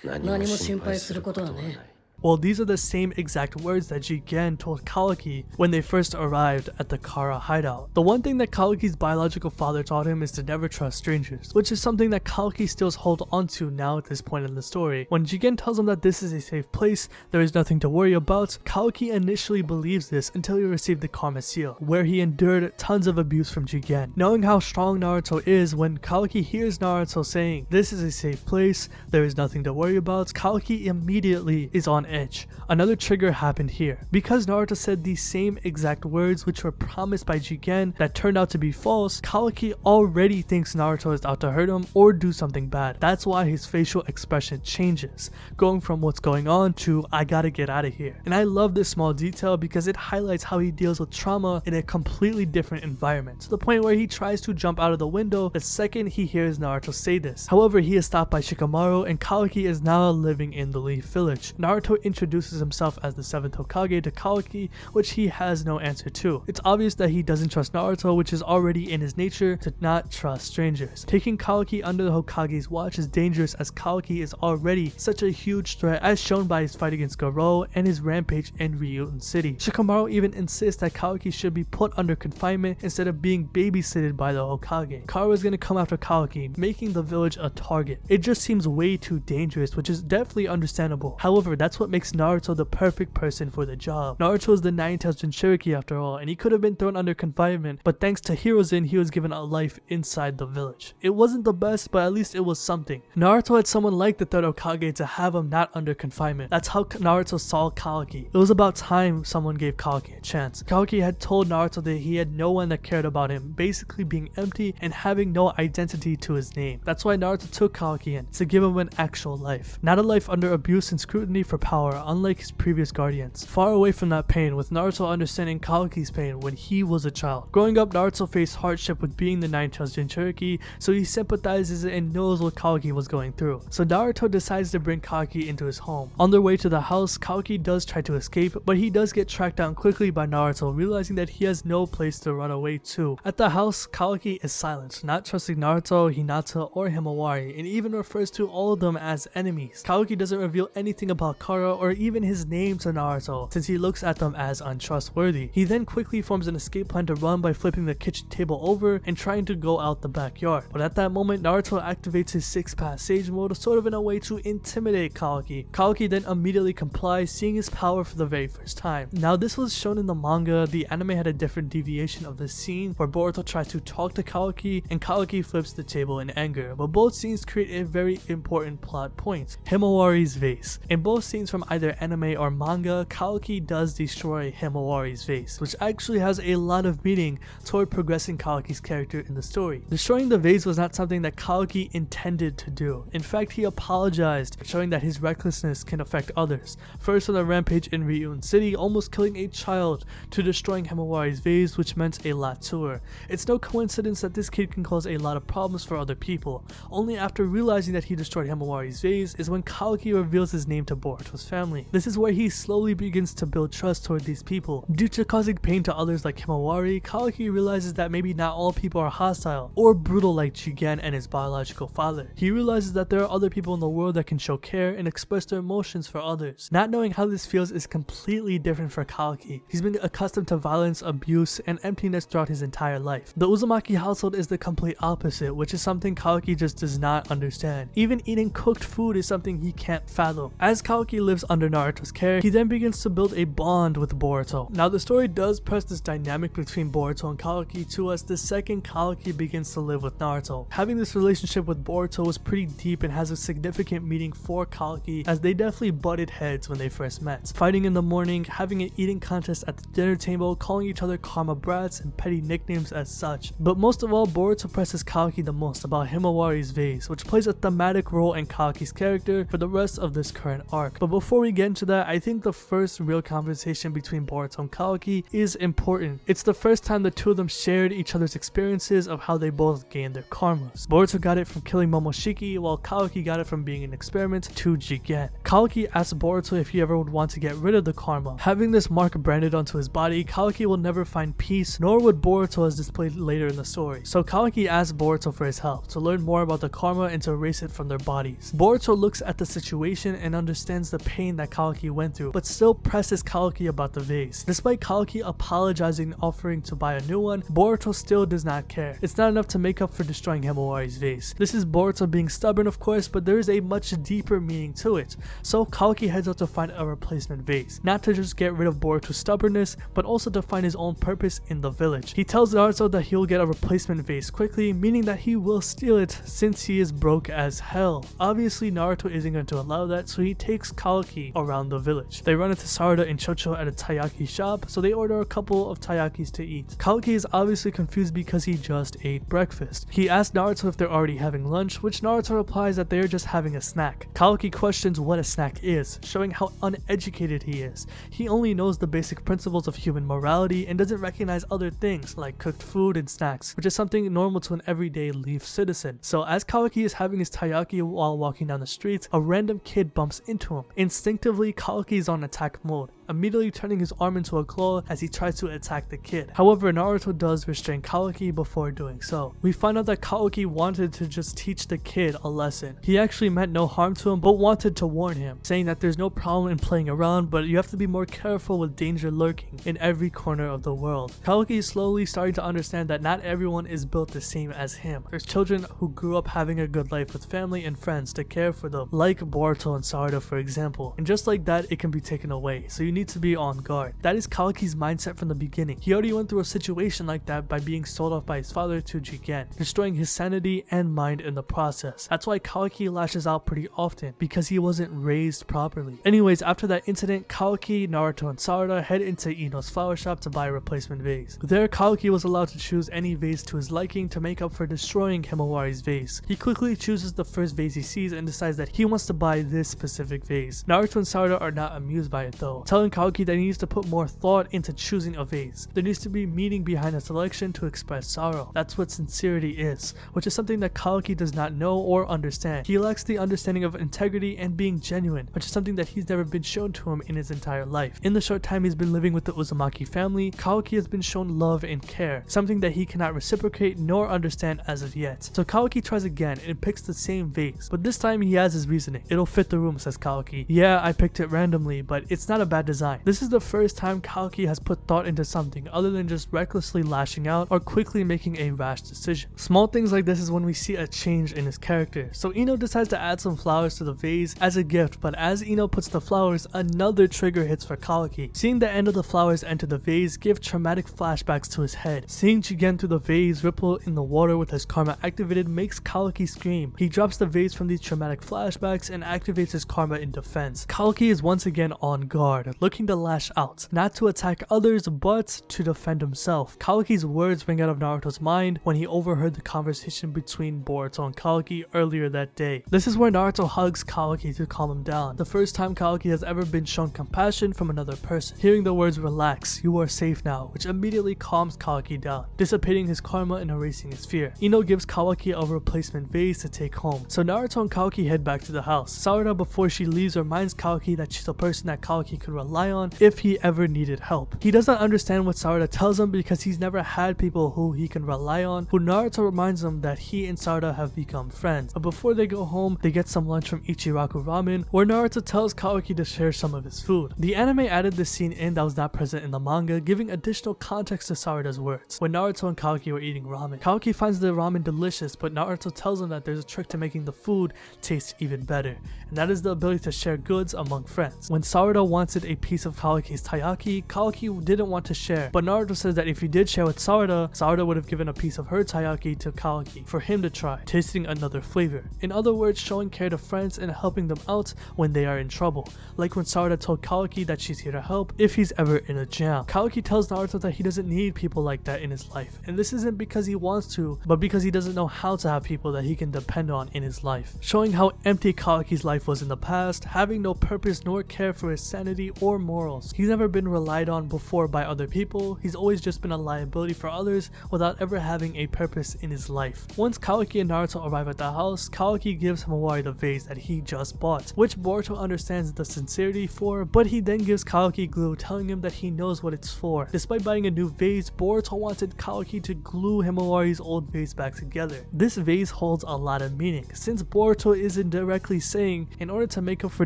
何も心配することはね。 Well, these are the same exact words that Jigen told Kawaki when they first arrived at the Kara hideout. The one thing that Kawaki's biological father taught him is to never trust strangers, which is something that Kawaki still holds onto now at this point in the story. When Jigen tells him that this is a safe place, there is nothing to worry about, Kawaki initially believes this until he received the Karma Seal, where he endured tons of abuse from Jigen. Knowing how strong Naruto is, when Kawaki hears Naruto saying, "This is a safe place, there is nothing to worry about," Kawaki immediately is on edge. Another trigger happened here. Because Naruto said these same exact words which were promised by Jigen that turned out to be false, Kawaki already thinks Naruto is out to hurt him or do something bad. That's why his facial expression changes, going from what's going on to I gotta get out of here. And I love this small detail because it highlights how he deals with trauma in a completely different environment, to the point where he tries to jump out of the window the second he hears Naruto say this. However, he is stopped by Shikamaru and Kawaki is now living in the Leaf Village. Naruto introduces himself as the 7th Hokage to Kawaki, which he has no answer to. It's obvious that he doesn't trust Naruto, which is already in his nature to not trust strangers. Taking Kawaki under the Hokage's watch is dangerous as Kawaki is already such a huge threat as shown by his fight against Garou and his rampage in Ryujin City. Shikamaru even insists that Kawaki should be put under confinement instead of being babysitted by the Hokage. Kara is going to come after Kawaki, making the village a target. It just seems way too dangerous, which is definitely understandable. However, that's what what makes Naruto the perfect person for the job. Naruto is the Nine-Tails Jinchuriki after all, and he could have been thrown under confinement, but thanks to Hiruzen, he was given a life inside the village. It wasn't the best, but at least it was something. Naruto had someone like the third Hokage to have him not under confinement. That's how Naruto saw Kawaki. It was about time someone gave Kawaki a chance. Kawaki had told Naruto that he had no one that cared about him, basically being empty and having no identity to his name. That's why Naruto took Kawaki in, to give him an actual life. Not a life under abuse and scrutiny for power, unlike his previous guardians. Far away from that pain, with Naruto understanding Kawaki's pain when he was a child. Growing up, Naruto faced hardship with being the Nine-Tails Jinchuriki, so he sympathizes and knows what Kawaki was going through. So Naruto decides to bring Kawaki into his home. On their way to the house, Kawaki does try to escape, but he does get tracked down quickly by Naruto, realizing that he has no place to run away to. At the house, Kawaki is silent, not trusting Naruto, Hinata, or Himawari, and even refers to all of them as enemies. Kawaki doesn't reveal anything about Kara or even his name to Naruto, since he looks at them as untrustworthy. He then quickly forms an escape plan to run by flipping the kitchen table over and trying to go out the backyard. But at that moment, Naruto activates his 6-pass Sage mode, sort of in a way to intimidate Kawaki. Kawaki then immediately complies, seeing his power for the very first time. Now this was shown in the manga. The anime had a different deviation of this scene where Boruto tries to talk to Kawaki and Kawaki flips the table in anger, but both scenes create a very important plot point: Himawari's vase. In both scenes from either anime or manga, Kawaki does destroy Himawari's vase, which actually has a lot of meaning toward progressing Kawaki's character in the story. Destroying the vase was not something that Kawaki intended to do. In fact, he apologized, showing that his recklessness can affect others. First from the rampage in Ryuun City, almost killing a child, to destroying Himawari's vase, which meant a lot to her. It's no coincidence that this kid can cause a lot of problems for other people. Only after realizing that he destroyed Himawari's vase is when Kawaki reveals his name to Boruto's family. This is where he slowly begins to build trust toward these people. Due to causing pain to others like Himawari, Kawaki realizes that maybe not all people are hostile or brutal like Jigen and his biological father. He realizes that there are other people in the world that can show care and express their emotions for others. Not knowing how this feels is completely different for Kawaki. He's been accustomed to violence, abuse, and emptiness throughout his entire life. The Uzumaki household is the complete opposite, which is something Kawaki just does not understand. Even eating cooked food is something he can't fathom. As Kawaki lives under Naruto's care, he then begins to build a bond with Boruto. Now the story does press this dynamic between Boruto and Kawaki to us the second Kawaki begins to live with Naruto. Having this relationship with Boruto was pretty deep and has a significant meaning for Kawaki, as they definitely butted heads when they first met. Fighting in the morning, having an eating contest at the dinner table, calling each other karma brats and petty nicknames as such. But most of all, Boruto presses Kawaki the most about Himawari's vase, which plays a thematic role in Kawaki's character for the rest of this current arc. But before we get into that, I think the first real conversation between Boruto and Kawaki is important. It's the first time the two of them shared each other's experiences of how they both gained their karmas. Boruto got it from killing Momoshiki, while Kawaki got it from being an experiment to Jigen. Kawaki asked Boruto if he ever would want to get rid of the karma. Having this mark branded onto his body, Kawaki will never find peace, nor would Boruto, as displayed later in the story. So Kawaki asked Boruto for his help, to learn more about the karma and to erase it from their bodies. Boruto looks at the situation and understands the pain that Kawaki went through, but still presses Kawaki about the vase. Despite Kawaki apologizing and offering to buy a new one, Boruto still does not care. It's not enough to make up for destroying Himawari's vase. This is Boruto being stubborn, of course, but there is a much deeper meaning to it. So Kawaki heads out to find a replacement vase, not to just get rid of Boruto's stubbornness, but also to find his own purpose in the village. He tells Naruto that he'll get a replacement vase quickly, meaning that he will steal it since he is broke as hell. Obviously Naruto isn't going to allow that, so he takes Kawaki around the village. They run into Sarada and Chocho at a taiyaki shop, so they order a couple of taiyakis to eat. Kawaki is obviously confused because he just ate breakfast. He asks Naruto if they're already having lunch, which Naruto replies that they're just having a snack. Kawaki questions what a snack is, showing how uneducated he is. He only knows the basic principles of human morality and doesn't recognize other things like cooked food and snacks, which is something normal to an everyday Leaf citizen. So as Kawaki is having his taiyaki while walking down the streets, a random kid bumps into him. Instinctively, Kawaki is on attack mode, immediately turning his arm into a claw as he tries to attack the kid. However, Naruto does restrain Kawaki before doing so. We find out that Kawaki wanted to just teach the kid a lesson. He actually meant no harm to him, but wanted to warn him, saying that there's no problem in playing around, but you have to be more careful with danger lurking in every corner of the world. Kawaki is slowly starting to understand that not everyone is built the same as him. There's children who grew up having a good life with family and friends to care for them, like Boruto and Sarada for example. people, and just like that it can be taken away, so you need to be on guard. That is Kawaki's mindset from the beginning. He already went through a situation like that by being sold off by his father to Jigen, destroying his sanity and mind in the process. That's why Kawaki lashes out pretty often, because he wasn't raised properly. Anyways, after that incident, Kawaki, Naruto, and Sarada head into Ino's flower shop to buy a replacement vase. There, Kawaki was allowed to choose any vase to his liking to make up for destroying Himawari's vase. He quickly chooses the first vase he sees and decides that he wants to buy this specific vase. Naruto and Sarada are not amused by it though, telling Kawaki that he needs to put more thought into choosing a vase. There needs to be meaning behind a selection to express sorrow. That's what sincerity is, which is something that Kawaki does not know or understand. He lacks the understanding of integrity and being genuine, which is something that he's never been shown to him in his entire life. In the short time he's been living with the Uzumaki family, Kawaki has been shown love and care, something that he cannot reciprocate nor understand as of yet. So Kawaki tries again and picks the same vase, but this time he has his reasoning. It'll fit the room, says Kawaki. Yeah, I picked it randomly, but it's not a bad design. This is the first time Kawaki has put thought into something other than just recklessly lashing out or quickly making a rash decision. Small things like this is when we see a change in his character. So Ino decides to add some flowers to the vase as a gift, but as Ino puts the flowers, another trigger hits for Kawaki. Seeing the end of the flowers enter the vase give traumatic flashbacks to his head. Seeing Jigen through the vase ripple in the water with his karma activated makes Kawaki scream. He drops the vase from these traumatic flashbacks and activates his karma in defense. Kawaki is once again on guard, looking to lash out, not to attack others but to defend himself. Kawaki's words ring out of Naruto's mind when he overheard the conversation between Boruto and Kawaki earlier that day. This is where Naruto hugs Kawaki to calm him down, the first time Kawaki has ever been shown compassion from another person. Hearing the words "relax, you are safe now," which immediately calms Kawaki down, dissipating his karma and erasing his fear. Ino gives Kawaki a replacement vase to take home, so Naruto and Kawaki head back to the house. Sarada, before she leaves, reminds Kawaki that she's a person that Kawaki could rely on if he ever needed help. He doesn't understand what Sarada tells him because he's never had people who he can rely on, who Naruto reminds him that he and Sarada have become friends. But before they go home, they get some lunch from Ichiraku Ramen, where Naruto tells Kawaki to share some of his food. The anime added this scene in that was not present in the manga, giving additional context to Sarada's words. When Naruto and Kawaki were eating ramen, Kawaki finds the ramen delicious, but Naruto tells him that there's a trick to making the food taste even better, and that is the ability to share goods among friends. When Sarada wanted a piece of Kawaki's taiyaki, Kawaki didn't want to share, but Naruto says that if he did share with Sarada, Sarada would have given a piece of her taiyaki to Kawaki for him to try, tasting another flavor. In other words, showing care to friends and helping them out when they are in trouble, like when Sarada told Kawaki that she's here to help if he's ever in a jam. Kawaki tells Naruto that he doesn't need people like that in his life, and this isn't because he wants to, but because he doesn't know how to have people that he can depend on in his life, showing how empty Kawaki's life was in the past, having no purpose nor care for his sanity or morals. He's never been relied on before by other people, he's always just been a liability for others without ever having a purpose in his life. Once Kawaki and Naruto arrive at the house, Kawaki gives Himawari the vase that he just bought, which Boruto understands the sincerity for, but he then gives Kawaki glue, telling him that he knows what it's for. Despite buying a new vase, Boruto wanted Kawaki to glue Himawari's old vase back together. This vase holds a lot of meaning, since Boruto is indirectly saying, in order to make up for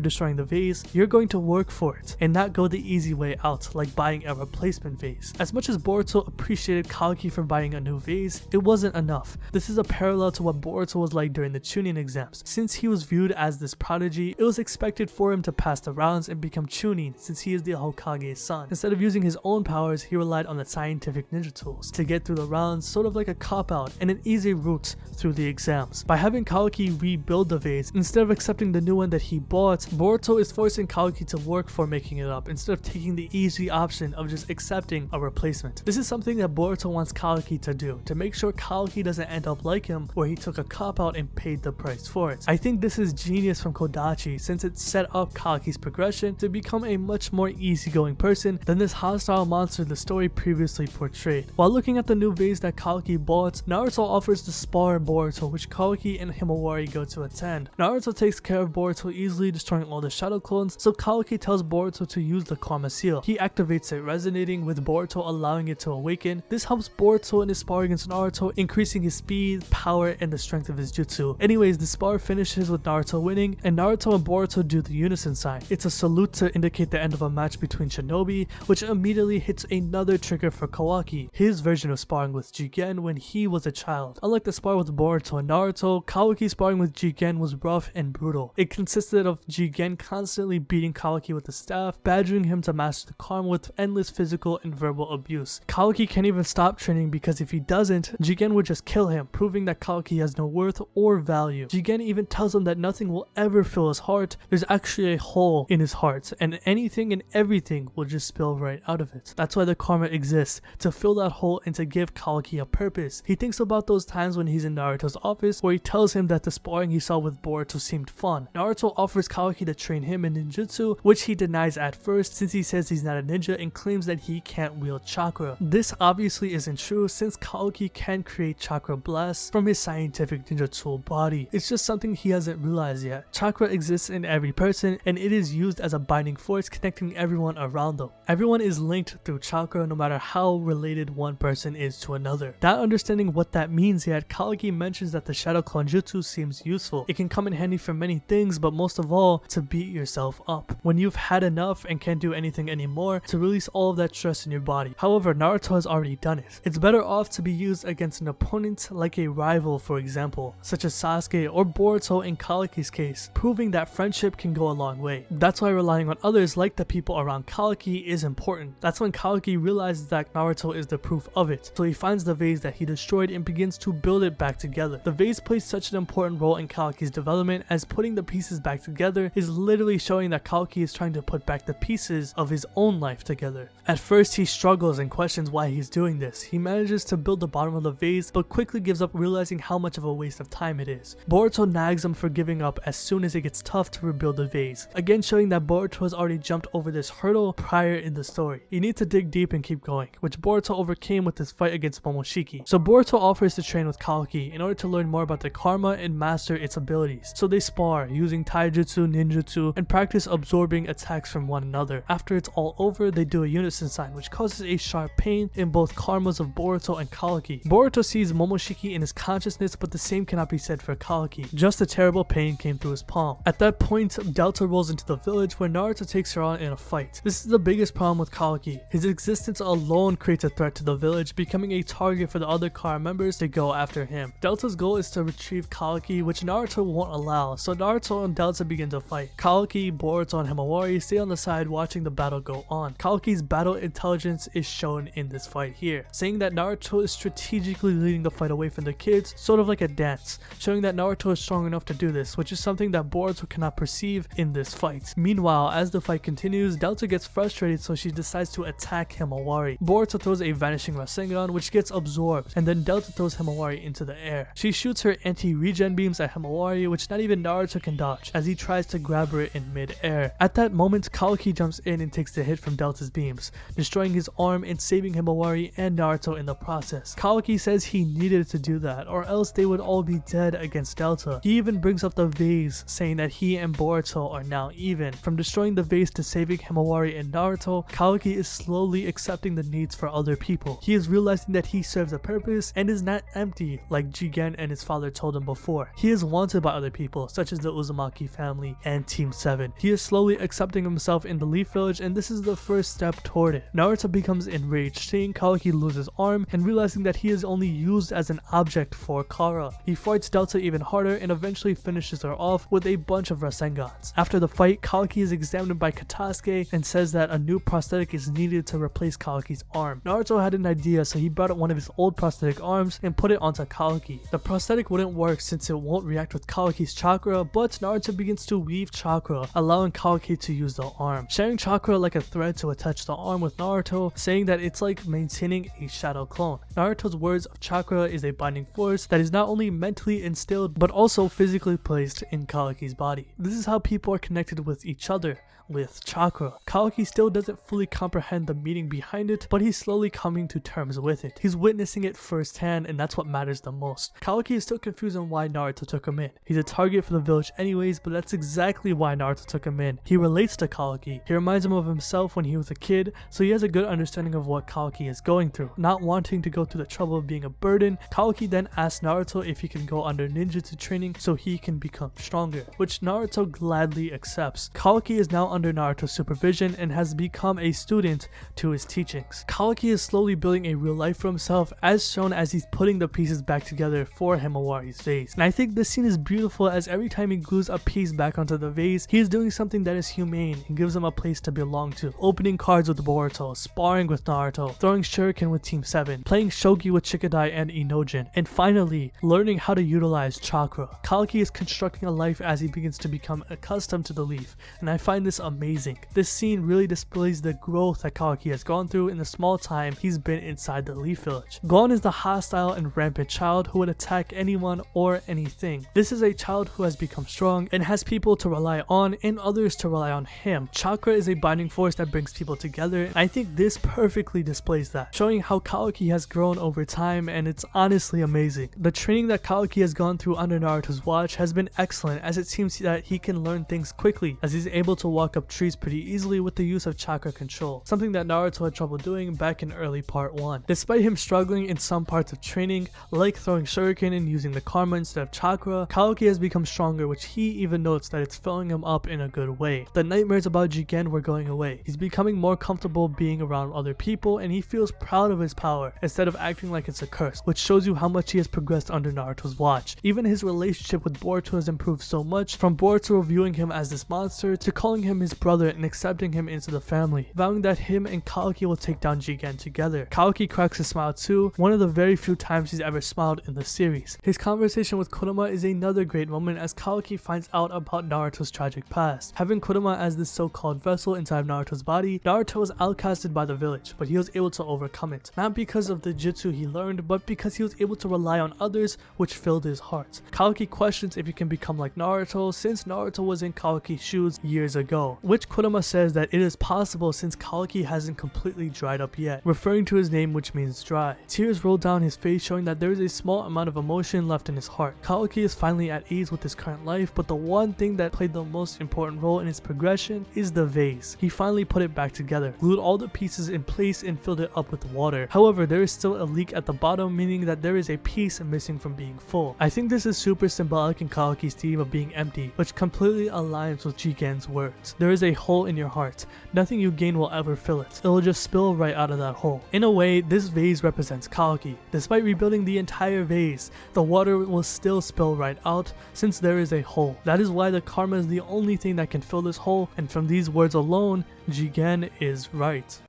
destroying the vase, you're going to work for it, and not go the easy way out, like buying a replacement vase. As much as Boruto appreciated Kawaki for buying a new vase, it wasn't enough. This is a parallel to what Boruto was like during the Chunin exams. Since he was viewed as this prodigy, it was expected for him to pass the rounds and become Chunin, since he is the Hokage's son. Instead of using his own powers, he relied on the scientific ninja tools to get through the rounds, sort of like a cop-out and an easy route through the exams. By having Kawaki rebuild the vase, instead of accepting the new one that he bought, Boruto is forcing Kawaki to work for making it up, instead of taking the easy option of just accepting a replacement. This is something that Boruto wants Kawaki to do, to make sure Kawaki doesn't end up like him, where he took a cop-out and paid the price for it. I think this is genius from Kodachi, since it set up Kawaki's progression to become a much more easygoing person than this hostile monster the story previously portrayed. While looking at the new vase that Kawaki bought, Naruto offers to spar Boruto, which Kawaki and Himawari go to attend. Naruto takes care of Boruto, easily destroying all the shadow clones, so Kawaki tells Boruto to use the karma seal. He activates it, resonating with Boruto, allowing it to awaken. This helps Boruto in his spar against Naruto, increasing his speed, power, and the strength of his jutsu. Anyways, the spar finishes with Naruto winning, and Naruto and Boruto do the unison sign. It's a salute to indicate the end of a match between shinobi, which immediately hits another trigger for Kawaki, his version of sparring with Jigen when he was a child. Unlike the spar with Boruto and Naruto, Kawaki's sparring with Jigen was rough and brutal. It consisted of Jigen Jigen constantly beating Kawaki with the staff, badgering him to master the karma with endless physical and verbal abuse. Kawaki can't even stop training because if he doesn't, Jigen would just kill him, proving that Kawaki has no worth or value. Jigen even tells him that nothing will ever fill his heart. There's actually a hole in his heart, and anything and everything will just spill right out of it. That's why the karma exists, to fill that hole and to give Kawaki a purpose. He thinks about those times when he's in Naruto's office where he tells him that the sparring he saw with Boruto seemed fun. Naruto offers Kawaki to train him in ninjutsu, which he denies at first since he says he's not a ninja and claims that he can't wield chakra. This obviously isn't true since Kawaki can create chakra blasts from his scientific ninja tool body. It's just something he hasn't realized yet. Chakra exists in every person and it is used as a binding force connecting everyone around them. Everyone is linked through chakra no matter how related one person is to another. Not understanding what that means yet, Kawaki mentions that the shadow clone jutsu seems useful. It can come in handy for many things, but most of all, to beat yourself up. When you've had enough and can't do anything anymore, to release all of that stress in your body. However, Naruto has already done it. It's better off to be used against an opponent like a rival, for example, such as Sasuke or Boruto in Kawaki's case, proving that friendship can go a long way. That's why relying on others like the people around Kawaki is important. That's when Kawaki realizes that Naruto is the proof of it, so he finds the vase that he destroyed and begins to build it back together. The vase plays such an important role in Kawaki's development as putting the pieces back together is literally showing that Kawaki is trying to put back the pieces of his own life together. At first he struggles and questions why he's doing this. He manages to build the bottom of the vase but quickly gives up, realizing how much of a waste of time it is. Boruto nags him for giving up as soon as it gets tough to rebuild the vase, again showing that Boruto has already jumped over this hurdle prior in the story. You need to dig deep and keep going, which Boruto overcame with his fight against Momoshiki. So Boruto offers to train with Kawaki in order to learn more about the karma and master its abilities. So they spar using taijutsu, ninjutsu, and practice absorbing attacks from one another. After it's all over, they do a unison sign which causes a sharp pain in both karmas of Boruto and Kawaki. Boruto sees Momoshiki in his consciousness, but the same cannot be said for Kawaki. Just a terrible pain came through his palm. At that point, Delta rolls into the village where Naruto takes her on in a fight. This is the biggest problem with Kawaki. His existence alone creates a threat to the village, becoming a target for the other Kara members to go after him. Delta's goal is to retrieve Kawaki, which Naruto won't allow, so Naruto and Delta begin to fight. Kawaki, Boruto, and Himawari stay on the side watching the battle go on. Kawaki's battle intelligence is shown in this fight here, saying that Naruto is strategically leading the fight away from the kids, sort of like a dance, showing that Naruto is strong enough to do this, which is something that Boruto cannot perceive in this fight. Meanwhile, as the fight continues, Delta gets frustrated, so she decides to attack Himawari. Boruto throws a vanishing Rasengan, which gets absorbed, and then Delta throws Himawari into the air. She shoots her anti-regen beams at Himawari, which not even Naruto can dodge, as he tries to grab her in mid-air. At that moment, Kawaki jumps in and takes the hit from Delta's beams, destroying his arm and saving Himawari and Naruto in the process. Kawaki says he needed to do that, or else they would all be dead against Delta. He even brings up the vase, saying that he and Boruto are now even. From destroying the vase to saving Himawari and Naruto, Kawaki is slowly accepting the needs for other people. He is realizing that he serves a purpose and is not empty like Jigen and his father told him before. He is wanted by other people, such as the Uzumaki family and Team 7. He is slowly accepting himself in the Leaf Village, and this is the first step toward it. Naruto becomes enraged, seeing Kawaki lose his arm and realizing that he is only used as an object for Kara. He fights Delta even harder and eventually finishes her off with a bunch of Rasengans. After the fight, Kawaki is examined by Katasuke and says that a new prosthetic is needed to replace Kawaki's arm. Naruto had an idea, so he brought out one of his old prosthetic arms and put it onto Kawaki. The prosthetic wouldn't work since it won't react with Kawaki's chakra, but Naruto begins to weave chakra, allowing Kawaki to use the arm, sharing chakra like a thread to attach the arm with Naruto, saying that it's like maintaining a shadow clone. Naruto's words of chakra is a binding force that is not only mentally instilled but also physically placed in Kawaki's body. This is how people are connected with each other, with chakra. Kawaki still doesn't fully comprehend the meaning behind it, but he's slowly coming to terms with it. He's witnessing it firsthand, and that's what matters the most. Kawaki is still confused on why Naruto took him in. He's a target for the village anyways, but that's exactly why Naruto took him in. He relates to Kawaki. He reminds him of himself when he was a kid, so he has a good understanding of what Kawaki is going through. Not wanting to go through the trouble of being a burden, Kawaki then asks Naruto if he can go under ninjutsu training so he can become stronger, which Naruto gladly accepts. Kawaki is now under Naruto's supervision and has become a student to his teachings. Kawaki is slowly building a real life for himself, as shown as he's putting the pieces back together for Himawari's vase. And I think this scene is beautiful, as every time he glues a piece back onto the vase, he is doing something that is humane and gives him a place to belong to. Opening cards with Boruto, sparring with Naruto, throwing shuriken with Team 7, playing shogi with Chikadai and Inojin, and finally, learning how to utilize chakra. Kawaki is constructing a life as he begins to become accustomed to the leaf, and I find this amazing. This scene really displays the growth that Kawaki has gone through in the small time he's been inside the Leaf Village. Gon is the hostile and rampant child who would attack anyone or anything. This is a child who has become strong and has people to rely on and others to rely on him. Chakra is a binding force that brings people together, and I think this perfectly displays that, showing how Kawaki has grown over time, and it's honestly amazing. The training that Kawaki has gone through under Naruto's watch has been excellent, as it seems that he can learn things quickly, as he's able to walk up trees pretty easily with the use of chakra control, something that Naruto had trouble doing back in early part 1. Despite him struggling in some parts of training, like throwing shuriken and using the karma instead of chakra, Kawaki has become stronger, which he even notes that it's filling him up in a good way. The nightmares about Jigen were going away. He's becoming more comfortable being around other people, and he feels proud of his power instead of acting like it's a curse, which shows you how much he has progressed under Naruto's watch. Even his relationship with Boruto has improved so much, from Boruto viewing him as this monster to calling him his brother and accepting him into the family, vowing that him and Kawaki will take down Jigen together. Kawaki cracks a smile too, one of the very few times he's ever smiled in the series. His conversation with Kurama is another great moment, as Kawaki finds out about Naruto's tragic past. Having Kurama as this so-called vessel inside Naruto's body, Naruto was outcasted by the village, but he was able to overcome it, not because of the jutsu he learned, but because he was able to rely on others, which filled his heart. Kawaki questions if he can become like Naruto, since Naruto was in Kawaki's shoes years ago, which Kurama says that it is possible since Kawaki hasn't completely dried up yet, referring to his name, which means dry. Tears roll down his face, showing that there is a small amount of emotion left in his heart. Kawaki is finally at ease with his current life, but the one thing that played the most important role in his progression is the vase. He finally put it back together, glued all the pieces in place, and filled it up with water. However, there is still a leak at the bottom, meaning that there is a piece missing from being full. I think this is super symbolic in Kawaki's theme of being empty, which completely aligns with Jigen's words. There is a hole in your heart. Nothing you gain will ever fill it. It will just spill right out of that hole. In a way, this vase represents Kawaki. Despite rebuilding the entire vase, the water will still spill right out since there is a hole. That is why the karma is the only thing that can fill this hole, and from these words alone, Jigen is right.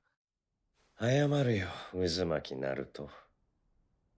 謝るよ、渦巻きナルト。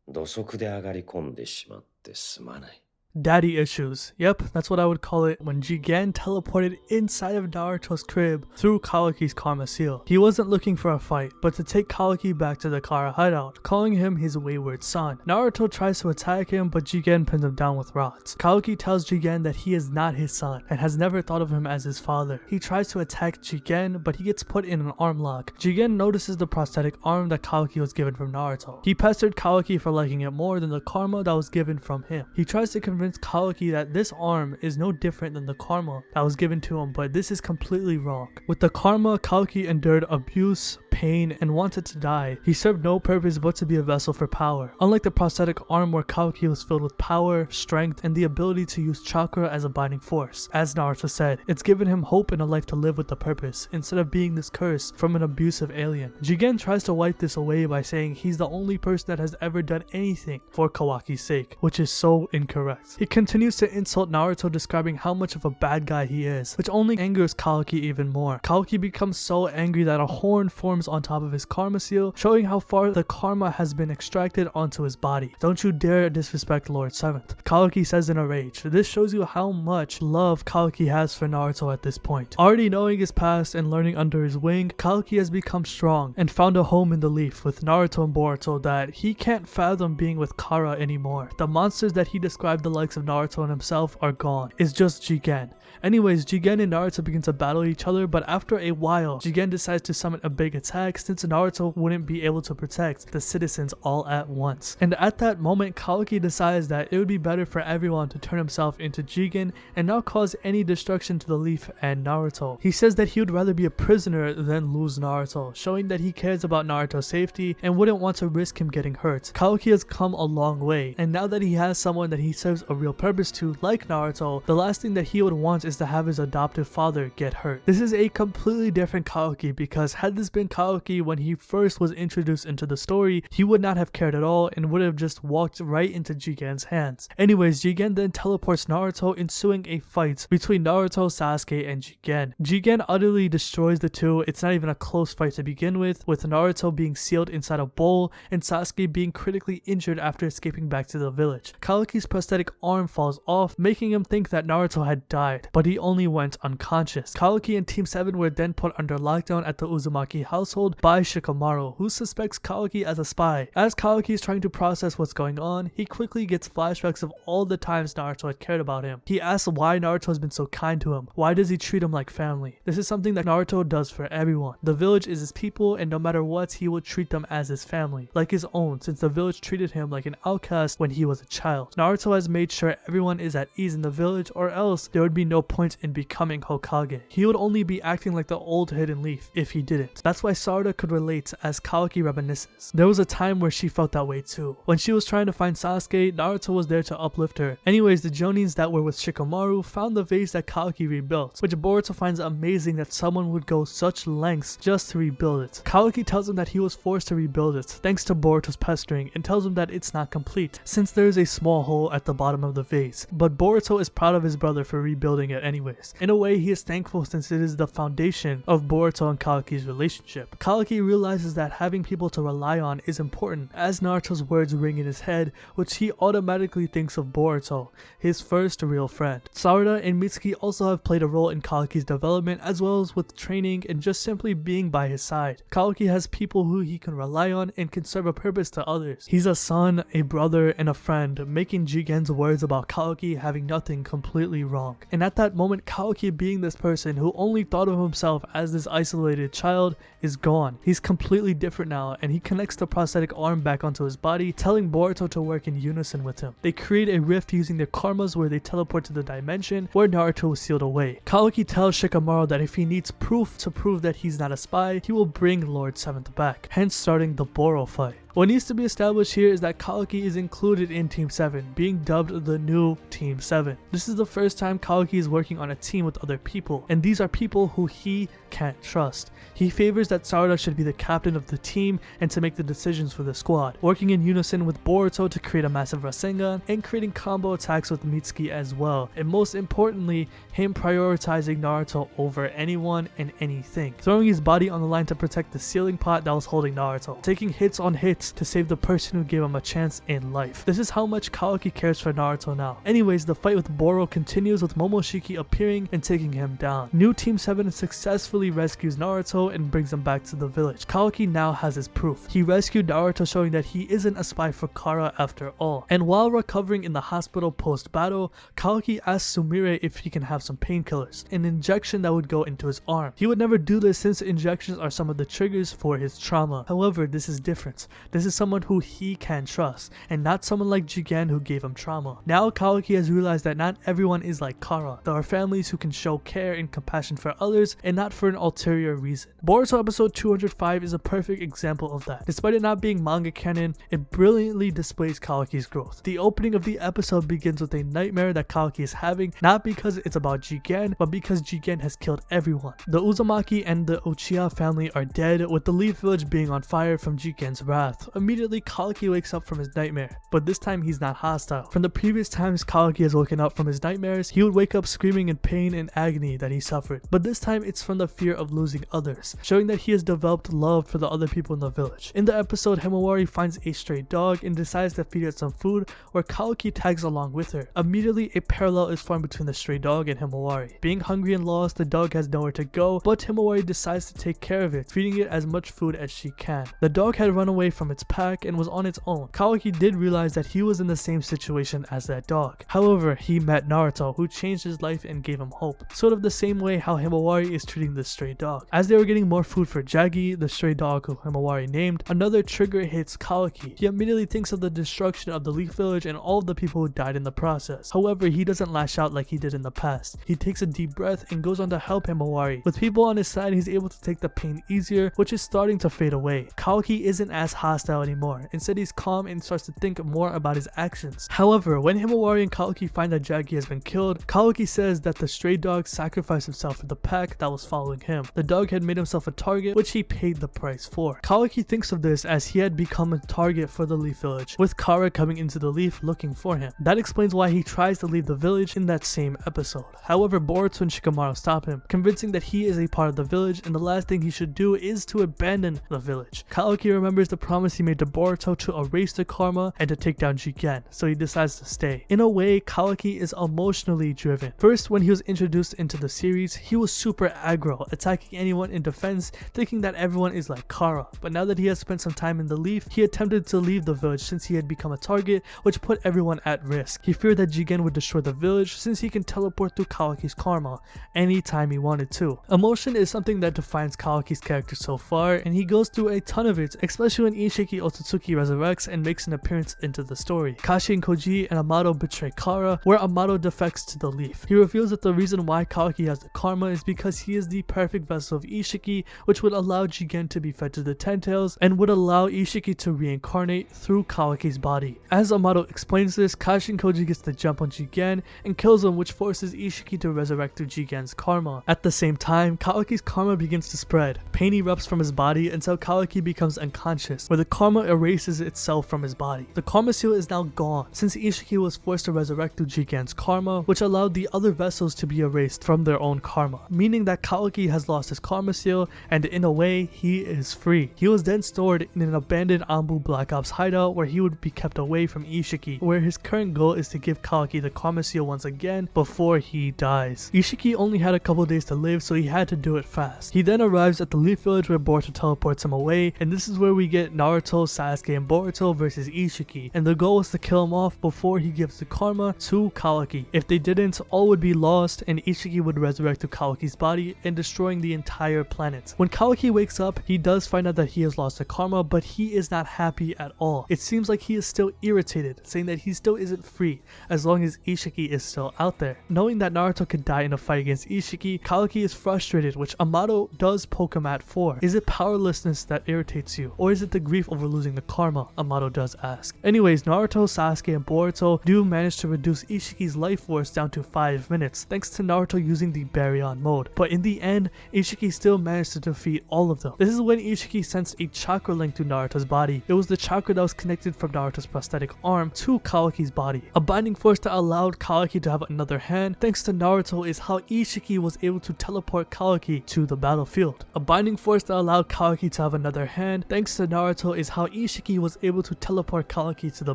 土足で上がり込んでしまってすまない。 Daddy issues. Yep, that's what I would call it when Jigen teleported inside of Naruto's crib through Kawaki's karma seal. He wasn't looking for a fight, but to take Kawaki back to the Kara hideout, calling him his wayward son. Naruto tries to attack him, but Jigen pins him down with rods. Kawaki tells Jigen that he is not his son and has never thought of him as his father. He tries to attack Jigen, but he gets put in an arm lock. Jigen notices the prosthetic arm that Kawaki was given from Naruto. He pestered Kawaki for liking it more than the karma that was given from him. He tries to convince Kawaki that this arm is no different than the karma that was given to him, but this is completely wrong. With the karma, Kawaki endured abuse, pain, and wanted to die. He served no purpose but to be a vessel for power. Unlike the prosthetic arm where Kawaki was filled with power, strength, and the ability to use chakra as a binding force. As Naruto said, it's given him hope and a life to live with a purpose, instead of being this curse from an abusive alien. Jigen tries to wipe this away by saying he's the only person that has ever done anything for Kawaki's sake, which is so incorrect. He continues to insult Naruto, describing how much of a bad guy he is, which only angers Kawaki even more. Kawaki becomes so angry that a horn forms on top of his karma seal, showing how far the karma has been extracted onto his body. Don't you dare disrespect Lord 7th, Kawaki says in a rage. This shows you how much love Kawaki has for Naruto at this point. Already knowing his past and learning under his wing, Kawaki has become strong and found a home in the leaf with Naruto and Boruto that he can't fathom being with Kara anymore. The monsters that he described the likes of Naruto and himself are gone. It's just Jigen. Anyways, Jigen and Naruto begin to battle each other, but after a while, Jigen decides to summon a big attack attack since Naruto wouldn't be able to protect the citizens all at once. And at that moment, Kawaki decides that it would be better for everyone to turn himself into Jigen and not cause any destruction to the Leaf and Naruto. He says that he would rather be a prisoner than lose Naruto, showing that he cares about Naruto's safety and wouldn't want to risk him getting hurt. Kawaki has come a long way, and now that he has someone that he serves a real purpose to, like Naruto, the last thing that he would want is to have his adoptive father get hurt. This is a completely different Kawaki, because had this been Kawaki when he first was introduced into the story, he would not have cared at all and would have just walked right into Jigen's hands. Anyways, Jigen then teleports Naruto, ensuing a fight between Naruto, Sasuke, and Jigen. Jigen utterly destroys the two. It's not even a close fight to begin with Naruto being sealed inside a bowl and Sasuke being critically injured after escaping back to the village. Kawaki's prosthetic arm falls off, making him think that Naruto had died, but he only went unconscious. Kawaki and Team 7 were then put under lockdown at the Uzumaki household by Shikamaru, who suspects Kawaki as a spy. As Kawaki is trying to process what's going on, he quickly gets flashbacks of all the times Naruto had cared about him. He asks why Naruto has been so kind to him. Why does he treat him like family? This is something that Naruto does for everyone. The village is his people, and no matter what, he will treat them as his family, like his own, since the village treated him like an outcast when he was a child. Naruto has made sure everyone is at ease in the village, or else there would be no point in becoming Hokage. He would only be acting like the old hidden leaf if he didn't. That's why Sarada could relate, as Kawaki reminisces. There was a time where she felt that way too. When she was trying to find Sasuke, Naruto was there to uplift her. Anyways, the Jonins that were with Shikamaru found the vase that Kawaki rebuilt, which Boruto finds amazing that someone would go such lengths just to rebuild it. Kawaki tells him that he was forced to rebuild it thanks to Boruto's pestering, and tells him that it's not complete since there is a small hole at the bottom of the vase, but Boruto is proud of his brother for rebuilding it anyways. In a way, he is thankful since it is the foundation of Boruto and Kawaki's relationship. Kawaki realizes that having people to rely on is important as Naruto's words ring in his head, which he automatically thinks of Boruto, his first real friend. Sarada and Mitsuki also have played a role in Kawaki's development, as well as with training and just simply being by his side. Kawaki has people who he can rely on and can serve a purpose to others. He's a son, a brother, and a friend, making Jigen's words about Kawaki having nothing completely wrong. And at that moment, Kawaki, being this person who only thought of himself as this isolated child, is gone. He's completely different now, and he connects the prosthetic arm back onto his body, telling Boruto to work in unison with him. They create a rift using their karmas where they teleport to the dimension where Naruto was sealed away. Kawaki tells Shikamaru that if he needs proof to prove that he's not a spy, he will bring Lord 7th back, hence starting the Boro fight. What needs to be established here is that Kawaki is included in Team 7, being dubbed the new Team 7. This is the first time Kawaki is working on a team with other people, and these are people who he can't trust. He favors that Sarada should be the captain of the team and to make the decisions for the squad, working in unison with Boruto to create a massive Rasengan, and creating combo attacks with Mitsuki as well, and most importantly, him prioritizing Naruto over anyone and anything, throwing his body on the line to protect the sealing pot that was holding Naruto, taking hits on hits to save the person who gave him a chance in life. This is how much Kawaki cares for Naruto now. Anyways, the fight with Boro continues with Momoshiki appearing and taking him down. New Team 7 successfully rescues Naruto and brings him back to the village. Kawaki now has his proof. He rescued Naruto, showing that he isn't a spy for Kara after all. And while recovering in the hospital post-battle, Kawaki asks Sumire if he can have some painkillers, an injection that would go into his arm. He would never do this since injections are some of the triggers for his trauma. However, this is different. This is someone who he can trust, and not someone like Jigen who gave him trauma. Now Kawaki has realized that not everyone is like Kara. There are families who can show care and compassion for others and not for an ulterior reason. Boruto episode 205 is a perfect example of that. Despite it not being manga canon, it brilliantly displays Kawaki's growth. The opening of the episode begins with a nightmare that Kawaki is having, not because it's about Jigen, but because Jigen has killed everyone. The Uzumaki and the Uchiha family are dead, with the Leaf village being on fire from Jigen's wrath. Immediately, Kawaki wakes up from his nightmare, but this time he's not hostile. From the previous times Kawaki has woken up from his nightmares, he would wake up screaming in pain and agony that he suffered, but this time it's from the fear of losing others, showing that he has developed love for the other people in the village. In the episode, Himawari finds a stray dog and decides to feed it some food, where Kawaki tags along with her. Immediately, a parallel is formed between the stray dog and Himawari. Being hungry and lost, the dog has nowhere to go, but Himawari decides to take care of it, feeding it as much food as she can. The dog had run away from from its pack and was on its own. Kawaki did realize that he was in the same situation as that dog. However, he met Naruto, who changed his life and gave him hope, sort of the same way how Himawari is treating this stray dog. As they were getting more food for Jaggi, the stray dog who Himawari named, another trigger hits Kawaki. He immediately thinks of the destruction of the Leaf Village and all of the people who died in the process. However, he doesn't lash out like he did in the past. He takes a deep breath and goes on to help Himawari. With people on his side, he's able to take the pain easier, which is starting to fade away. Kawaki isn't as hostile anymore. Instead, he's calm and starts to think more about his actions. However, when Himawari and Kawaki find that Jaggi has been killed, Kawaki says that the stray dog sacrificed himself for the pack that was following him. The dog had made himself a target, which he paid the price for. Kawaki thinks of this as he had become a target for the Leaf Village, with Kara coming into the Leaf looking for him. That explains why he tries to leave the village in that same episode. However, Boruto and Shikamaru stop him, convincing that he is a part of the village and the last thing he should do is to abandon the village. Kawaki remembers the promise he made to Boruto to erase the karma and to take down Jigen, so he decides to stay. In a way, Kawaki is emotionally driven. First, when he was introduced into the series, he was super aggro, attacking anyone in defense, thinking that everyone is like Kara. But now that he has spent some time in the Leaf, he attempted to leave the village since he had become a target, which put everyone at risk. He feared that Jigen would destroy the village since he can teleport through Kawaki's karma anytime he wanted to. Emotion is something that defines Kawaki's character so far, and he goes through a ton of it, especially when Ishiki Otsutsuki resurrects and makes an appearance into the story. Kashi and Koji and Amado betray Kara, where Amado defects to the Leaf. He reveals that the reason why Kawaki has the karma is because he is the perfect vessel of Ishiki, which would allow Jigen to be fed to the Ten Tails and would allow Ishiki to reincarnate through Kawaki's body. As Amado explains this, Kashi and Koji gets the jump on Jigen and kills him, which forces Ishiki to resurrect through Jigen's karma. At the same time, Kawaki's karma begins to spread. Pain erupts from his body until Kawaki becomes unconscious, where the karma erases itself from his body. The karma seal is now gone, since Ishiki was forced to resurrect through Jigen's karma, which allowed the other vessels to be erased from their own karma, meaning that Kawaki has lost his karma seal, and in a way, he is free. He was then stored in an abandoned Anbu Black Ops hideout where he would be kept away from Ishiki, where his current goal is to give Kawaki the karma seal once again before he dies. Ishiki only had a couple days to live, so he had to do it fast. He then arrives at the Leaf Village where Boruto teleports him away, and this is where we get Naruto, Sasuke, and Boruto versus Ishiki, and the goal was to kill him off before he gives the karma to Kawaki. If they didn't, all would be lost and Ishiki would resurrect to Kawaki's body and destroying the entire planet. When Kawaki wakes up, he does find out that he has lost the karma, but he is not happy at all. It seems like he is still irritated, saying that he still isn't free as long as Ishiki is still out there. Knowing that Naruto could die in a fight against Ishiki, Kawaki is frustrated, which Amado does poke him at for. Is it powerlessness that irritates you, or is it the grief over losing the karma? Amado does ask. Anyways, Naruto, Sasuke, and Boruto do manage to reduce Ishiki's life force down to 5 minutes, thanks to Naruto using the Baryon mode. But in the end, Ishiki still managed to defeat all of them. This is when Ishiki sensed a chakra link to Naruto's body. It was the chakra that was connected from Naruto's prosthetic arm to Kawaki's body. A binding force that allowed Kawaki to have another hand, thanks to Naruto, is how Ishiki was able to teleport Kawaki to the battlefield. A binding force that allowed Kawaki to have another hand, thanks to Naruto, is how Ishiki was able to teleport Kawaki to the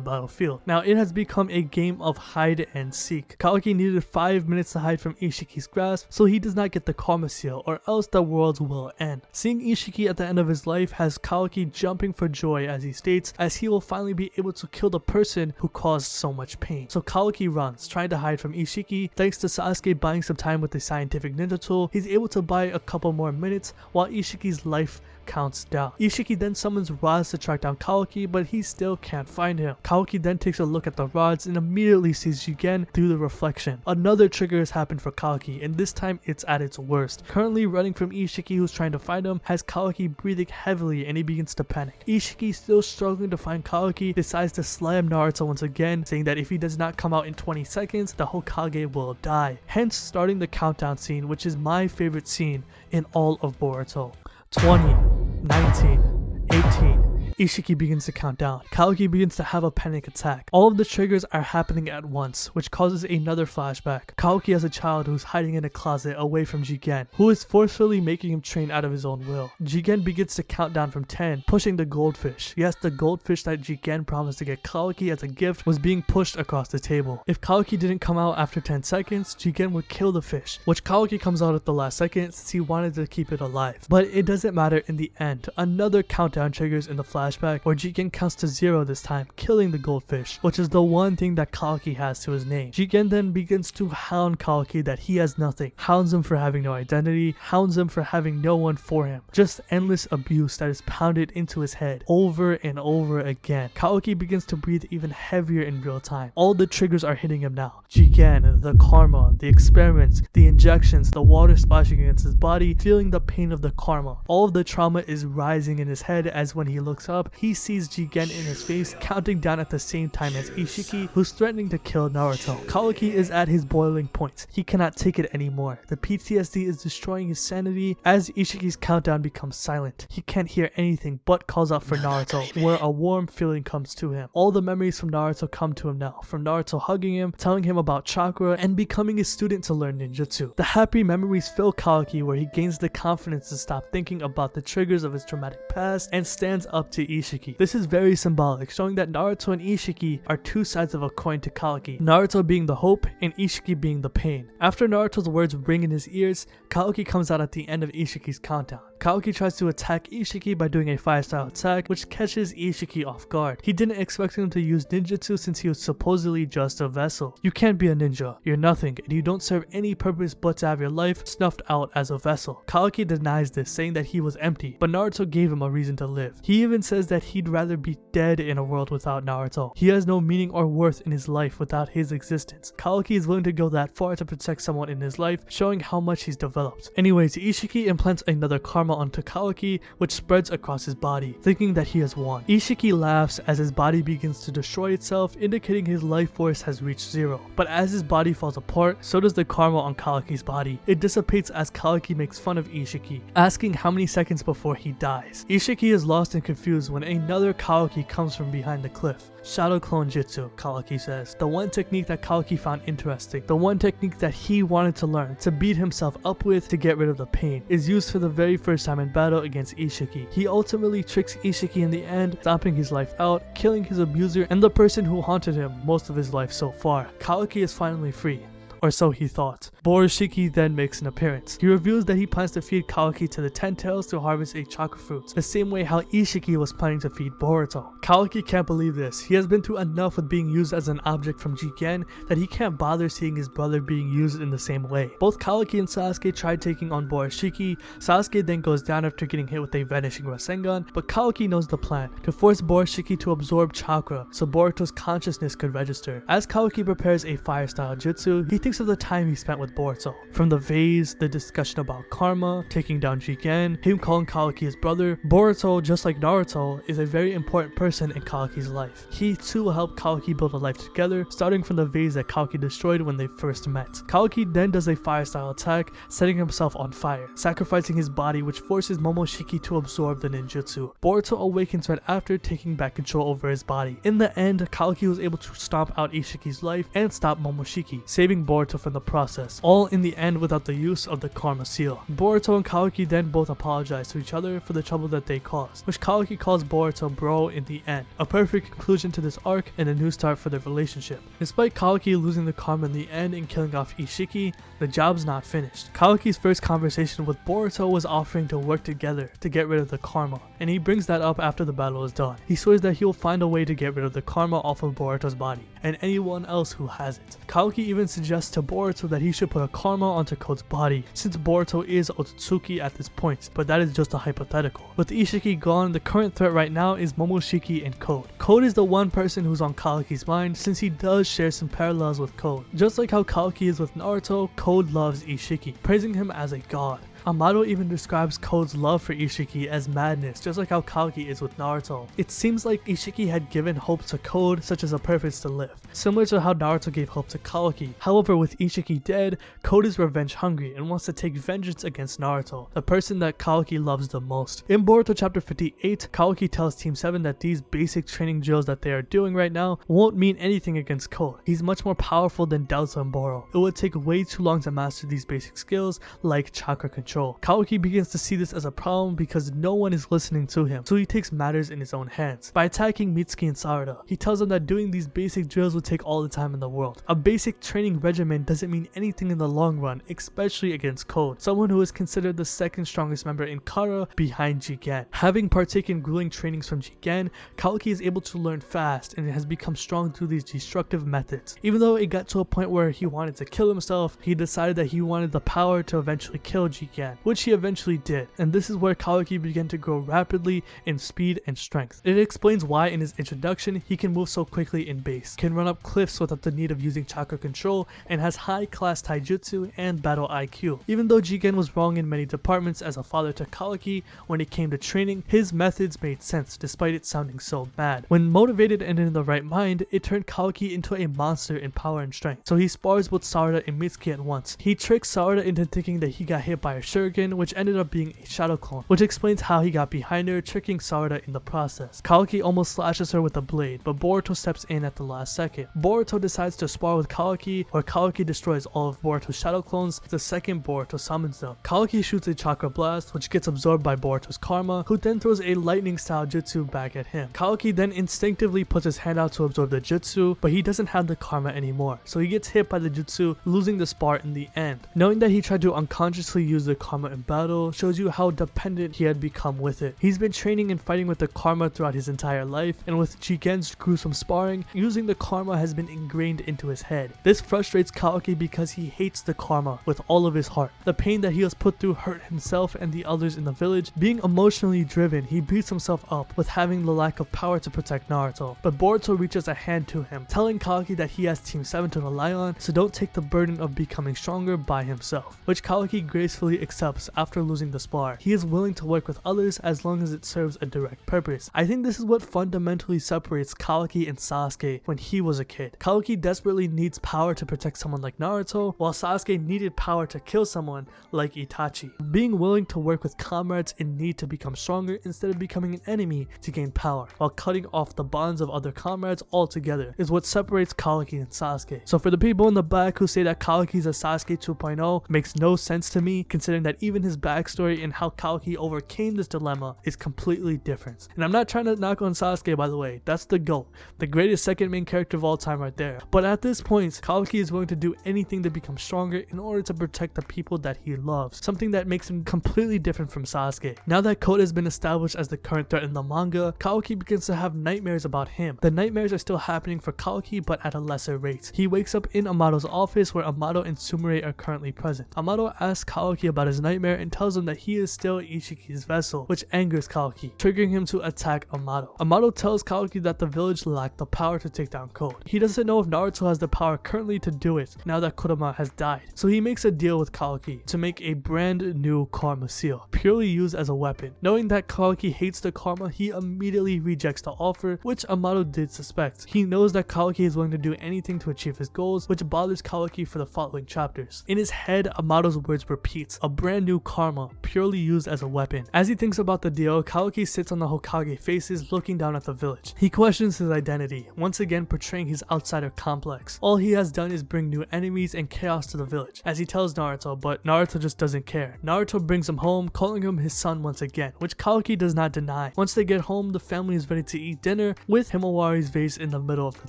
battlefield. Now, it has become a game of hide and seek. Kawaki needed 5 minutes to hide from Ishiki's grasp, so he does not get the karma seal, or else the world will end. Seeing Ishiki at the end of his life has Kawaki jumping for joy, as he states, as he will finally be able to kill the person who caused so much pain. So Kawaki runs, trying to hide from Ishiki. Thanks to Sasuke buying some time with the scientific ninja tool, he's able to buy a couple more minutes while Ishiki's life counts down. Ishiki then summons rods to track down Kawaki, but he still can't find him. Kawaki then takes a look at the rods and immediately sees Jigen through the reflection. Another trigger has happened for Kawaki, and this time it's at its worst. Currently running from Ishiki, who's trying to find him, has Kawaki breathing heavily and he begins to panic. Ishiki, still struggling to find Kawaki, decides to slam Naruto once again, saying that if he does not come out in 20 seconds, the Hokage will die. Hence starting the countdown scene, which is my favorite scene in all of Boruto. 20, 19, 18. Ishiki begins to count down. Kawaki begins to have a panic attack. All of the triggers are happening at once, which causes another flashback. Kawaki as a child who's hiding in a closet away from Jigen, who is forcefully making him train out of his own will. Jigen begins to count down from 10, pushing the goldfish. Yes, the goldfish that Jigen promised to get Kawaki as a gift was being pushed across the table. If Kawaki didn't come out after 10 seconds, Jigen would kill the fish, which Kawaki comes out at the last second since he wanted to keep it alive. But it doesn't matter in the end. Another countdown triggers in the flashback flashback where Jigen counts to 0 this time, killing the goldfish, which is the one thing that Kawaki has to his name. Jigen then begins to hound Kawaki that he has nothing, hounds him for having no identity, hounds him for having no one for him. Just endless abuse that is pounded into his head over and over again. Kawaki begins to breathe even heavier in real time. All the triggers are hitting him now. Jigen, the karma, the experiments, the injections, the water splashing against his body, feeling the pain of the karma. All of the trauma is rising in his head as when he looks up, he sees Jigen in his face counting down at the same time as Ishiki, who's threatening to kill Naruto. Kawaki is at his boiling point. He cannot take it anymore. The PTSD is destroying his sanity as Ishiki's countdown becomes silent. He can't hear anything but calls out for Naruto, where a warm feeling comes to him. All the memories from Naruto come to him now, from Naruto hugging him, telling him about chakra, and becoming a student to learn ninjutsu. The happy memories fill Kawaki, where he gains the confidence to stop thinking about the triggers of his traumatic past and stands up to Ishiki. This is very symbolic, showing that Naruto and Ishiki are two sides of a coin to Kawaki, Naruto being the hope and Ishiki being the pain. After Naruto's words ring in his ears, Kawaki comes out at the end of Ishiki's countdown. Kawaki tries to attack Ishiki by doing a fire style attack, which catches Ishiki off guard. He didn't expect him to use ninjutsu since he was supposedly just a vessel. You can't be a ninja, you're nothing, and you don't serve any purpose but to have your life snuffed out as a vessel. Kawaki denies this, saying that he was empty, but Naruto gave him a reason to live. He even says that he'd rather be dead in a world without Naruto. He has no meaning or worth in his life without his existence. Kawaki is willing to go that far to protect someone in his life, showing how much he's developed. Anyways, Ishiki implants another karma onto Kawaki, which spreads across his body, thinking that he has won. Ishiki laughs as his body begins to destroy itself, indicating his life force has reached 0. But as his body falls apart, so does the karma on Kawaki's body. It dissipates as Kawaki makes fun of Ishiki, asking how many seconds before he dies. Ishiki is lost and confused when another Kawaki comes from behind the cliff. Shadow clone jutsu, Kawaki says. The one technique that Kawaki found interesting, the one technique that he wanted to learn, to beat himself up with to get rid of the pain, is used for the very first time in battle against Ishiki. He ultimately tricks Ishiki in the end, stomping his life out, killing his abuser and the person who haunted him most of his life so far. Kawaki is finally free. Or so he thought. Borushiki then makes an appearance. He reveals that he plans to feed Kawaki to the 10 tails to harvest a chakra fruit, the same way how Ishiki was planning to feed Boruto. Kawaki can't believe this. He has been through enough with being used as an object from Jigen that he can't bother seeing his brother being used in the same way. Both Kawaki and Sasuke tried taking on Borushiki. Sasuke then goes down after getting hit with a vanishing Rasengan, but Kawaki knows the plan, to force Borushiki to absorb chakra so Boruto's consciousness could register. As Kawaki prepares a fire style jutsu, he thinks of the time he spent with Boruto. From the vase, the discussion about karma, taking down Jigen, him calling Kawaki his brother, Boruto, just like Naruto, is a very important person in Kawaki's life. He too will help Kawaki build a life together, starting from the vase that Kawaki destroyed when they first met. Kawaki then does a fire style attack, setting himself on fire, sacrificing his body, which forces Momoshiki to absorb the ninjutsu. Boruto awakens right after, taking back control over his body. In the end, Kawaki was able to stomp out Ishiki's life and stop Momoshiki, saving Boruto from the process, all in the end without the use of the karma seal. Boruto and Kawaki then both apologize to each other for the trouble that they caused, which Kawaki calls Boruto bro in the end. A perfect conclusion to this arc and a new start for their relationship. Despite Kawaki losing the karma in the end and killing off Ishiki, the job's not finished. Kawaki's first conversation with Boruto was offering to work together to get rid of the karma, and he brings that up after the battle is done. He swears that he will find a way to get rid of the karma off of Boruto's body, and anyone else who has it. Kawaki even suggests to Boruto that he should put a karma onto Code's body, since Boruto is Otsutsuki at this point, but that is just a hypothetical. With Ishiki gone, the current threat right now is Momoshiki and Code. Code is the one person who's on Kawaki's mind, since he does share some parallels with Code. Just like how Kawaki is with Naruto, Code loves Ishiki, praising him as a god. Amado even describes Code's love for Ishiki as madness, just like how Kawaki is with Naruto. It seems like Ishiki had given hope to Code, such as a purpose to live, similar to how Naruto gave hope to Kawaki. However, with Ishiki dead, Code is revenge hungry and wants to take vengeance against Naruto, the person that Kawaki loves the most. In Boruto chapter 58, Kawaki tells Team 7 that these basic training drills that they are doing right now won't mean anything against Code. He's much more powerful than Delta and Boro. It would take way too long to master these basic skills like chakra control. control. Kawaki begins to see this as a problem because no one is listening to him, so he takes matters in his own hands. By attacking Mitsuki and Sarada, he tells them that doing these basic drills would take all the time in the world. A basic training regimen doesn't mean anything in the long run, especially against Code, someone who is considered the second strongest member in Kara behind Jigen. Having partaken in grueling trainings from Jigen, Kawaki is able to learn fast and has become strong through these destructive methods. Even though it got to a point where he wanted to kill himself, he decided that he wanted the power to eventually kill Jigen, which he eventually did, and this is where Kawaki began to grow rapidly in speed and strength. It explains why in his introduction he can move so quickly in base, can run up cliffs without the need of using chakra control, and has high class taijutsu and battle IQ. Even though Jigen was wrong in many departments as a father to Kawaki, when it came to training, his methods made sense despite it sounding so bad. When motivated and in the right mind, it turned Kawaki into a monster in power and strength, so he spars with Sarada and Mitsuki at once. He tricks Sarada into thinking that he got hit by a shuriken, which ended up being a shadow clone, which explains how he got behind her, tricking Sarada in the process. Kawaki almost slashes her with a blade, but Boruto steps in at the last second. Boruto decides to spar with Kawaki, where Kawaki destroys all of Boruto's shadow clones. The second Boruto summons them. Kawaki shoots a chakra blast, which gets absorbed by Boruto's karma, who then throws a lightning style jutsu back at him. Kawaki then instinctively puts his hand out to absorb the jutsu, but he doesn't have the karma anymore, so he gets hit by the jutsu, losing the spar in the end. Knowing that he tried to unconsciously use the karma in battle shows you how dependent he had become with it. He's been training and fighting with the karma throughout his entire life, and with Jigen's gruesome sparring, using the karma has been ingrained into his head. This frustrates Kawaki because he hates the karma with all of his heart. The pain that he has put through hurt himself and the others in the village. Being emotionally driven, he beats himself up with having the lack of power to protect Naruto, but Boruto reaches a hand to him, telling Kawaki that he has Team 7 to rely on, so don't take the burden of becoming stronger by himself, which Kawaki gracefully accepts after losing the spar. He is willing to work with others as long as it serves a direct purpose. I think this is what fundamentally separates Kawaki and Sasuke when he was a kid. Kawaki desperately needs power to protect someone like Naruto, while Sasuke needed power to kill someone like Itachi. Being willing to work with comrades in need to become stronger instead of becoming an enemy to gain power, while cutting off the bonds of other comrades altogether, is what separates Kawaki and Sasuke. So for the people in the back who say that Kawaki is a Sasuke 2.0, makes no sense to me, considering that even his backstory and how Kawaki overcame this dilemma is completely different. And I'm not trying to knock on Sasuke, by the way, that's the GOAT, the greatest second main character of all time right there. But at this point, Kawaki is willing to do anything to become stronger in order to protect the people that he loves, something that makes him completely different from Sasuke. Now that Code has been established as the current threat in the manga, Kawaki begins to have nightmares about him. The nightmares are still happening for Kawaki, but at a lesser rate. He wakes up in Amado's office where Amado and Sumire are currently present. Amado asks Kawaki about his nightmare and tells him that he is still Ishiki's vessel, which angers Kawaki, triggering him to attack Amado. Amado tells Kawaki that the village lacked the power to take down Code. He doesn't know if Naruto has the power currently to do it now that Kurama has died, so he makes a deal with Kawaki to make a brand new karma seal, purely used as a weapon. Knowing that Kawaki hates the karma, he immediately rejects the offer, which Amado did suspect. He knows that Kawaki is willing to do anything to achieve his goals, which bothers Kawaki for the following chapters. In his head, Amado's words repeats, a brand new karma, purely used as a weapon. As he thinks about the deal, Kawaki sits on the Hokage faces looking down at the village. He questions his identity, once again portraying his outsider complex. All he has done is bring new enemies and chaos to the village, as he tells Naruto, but Naruto just doesn't care. Naruto brings him home, calling him his son once again, which Kawaki does not deny. Once they get home, the family is ready to eat dinner, with Himawari's vase in the middle of the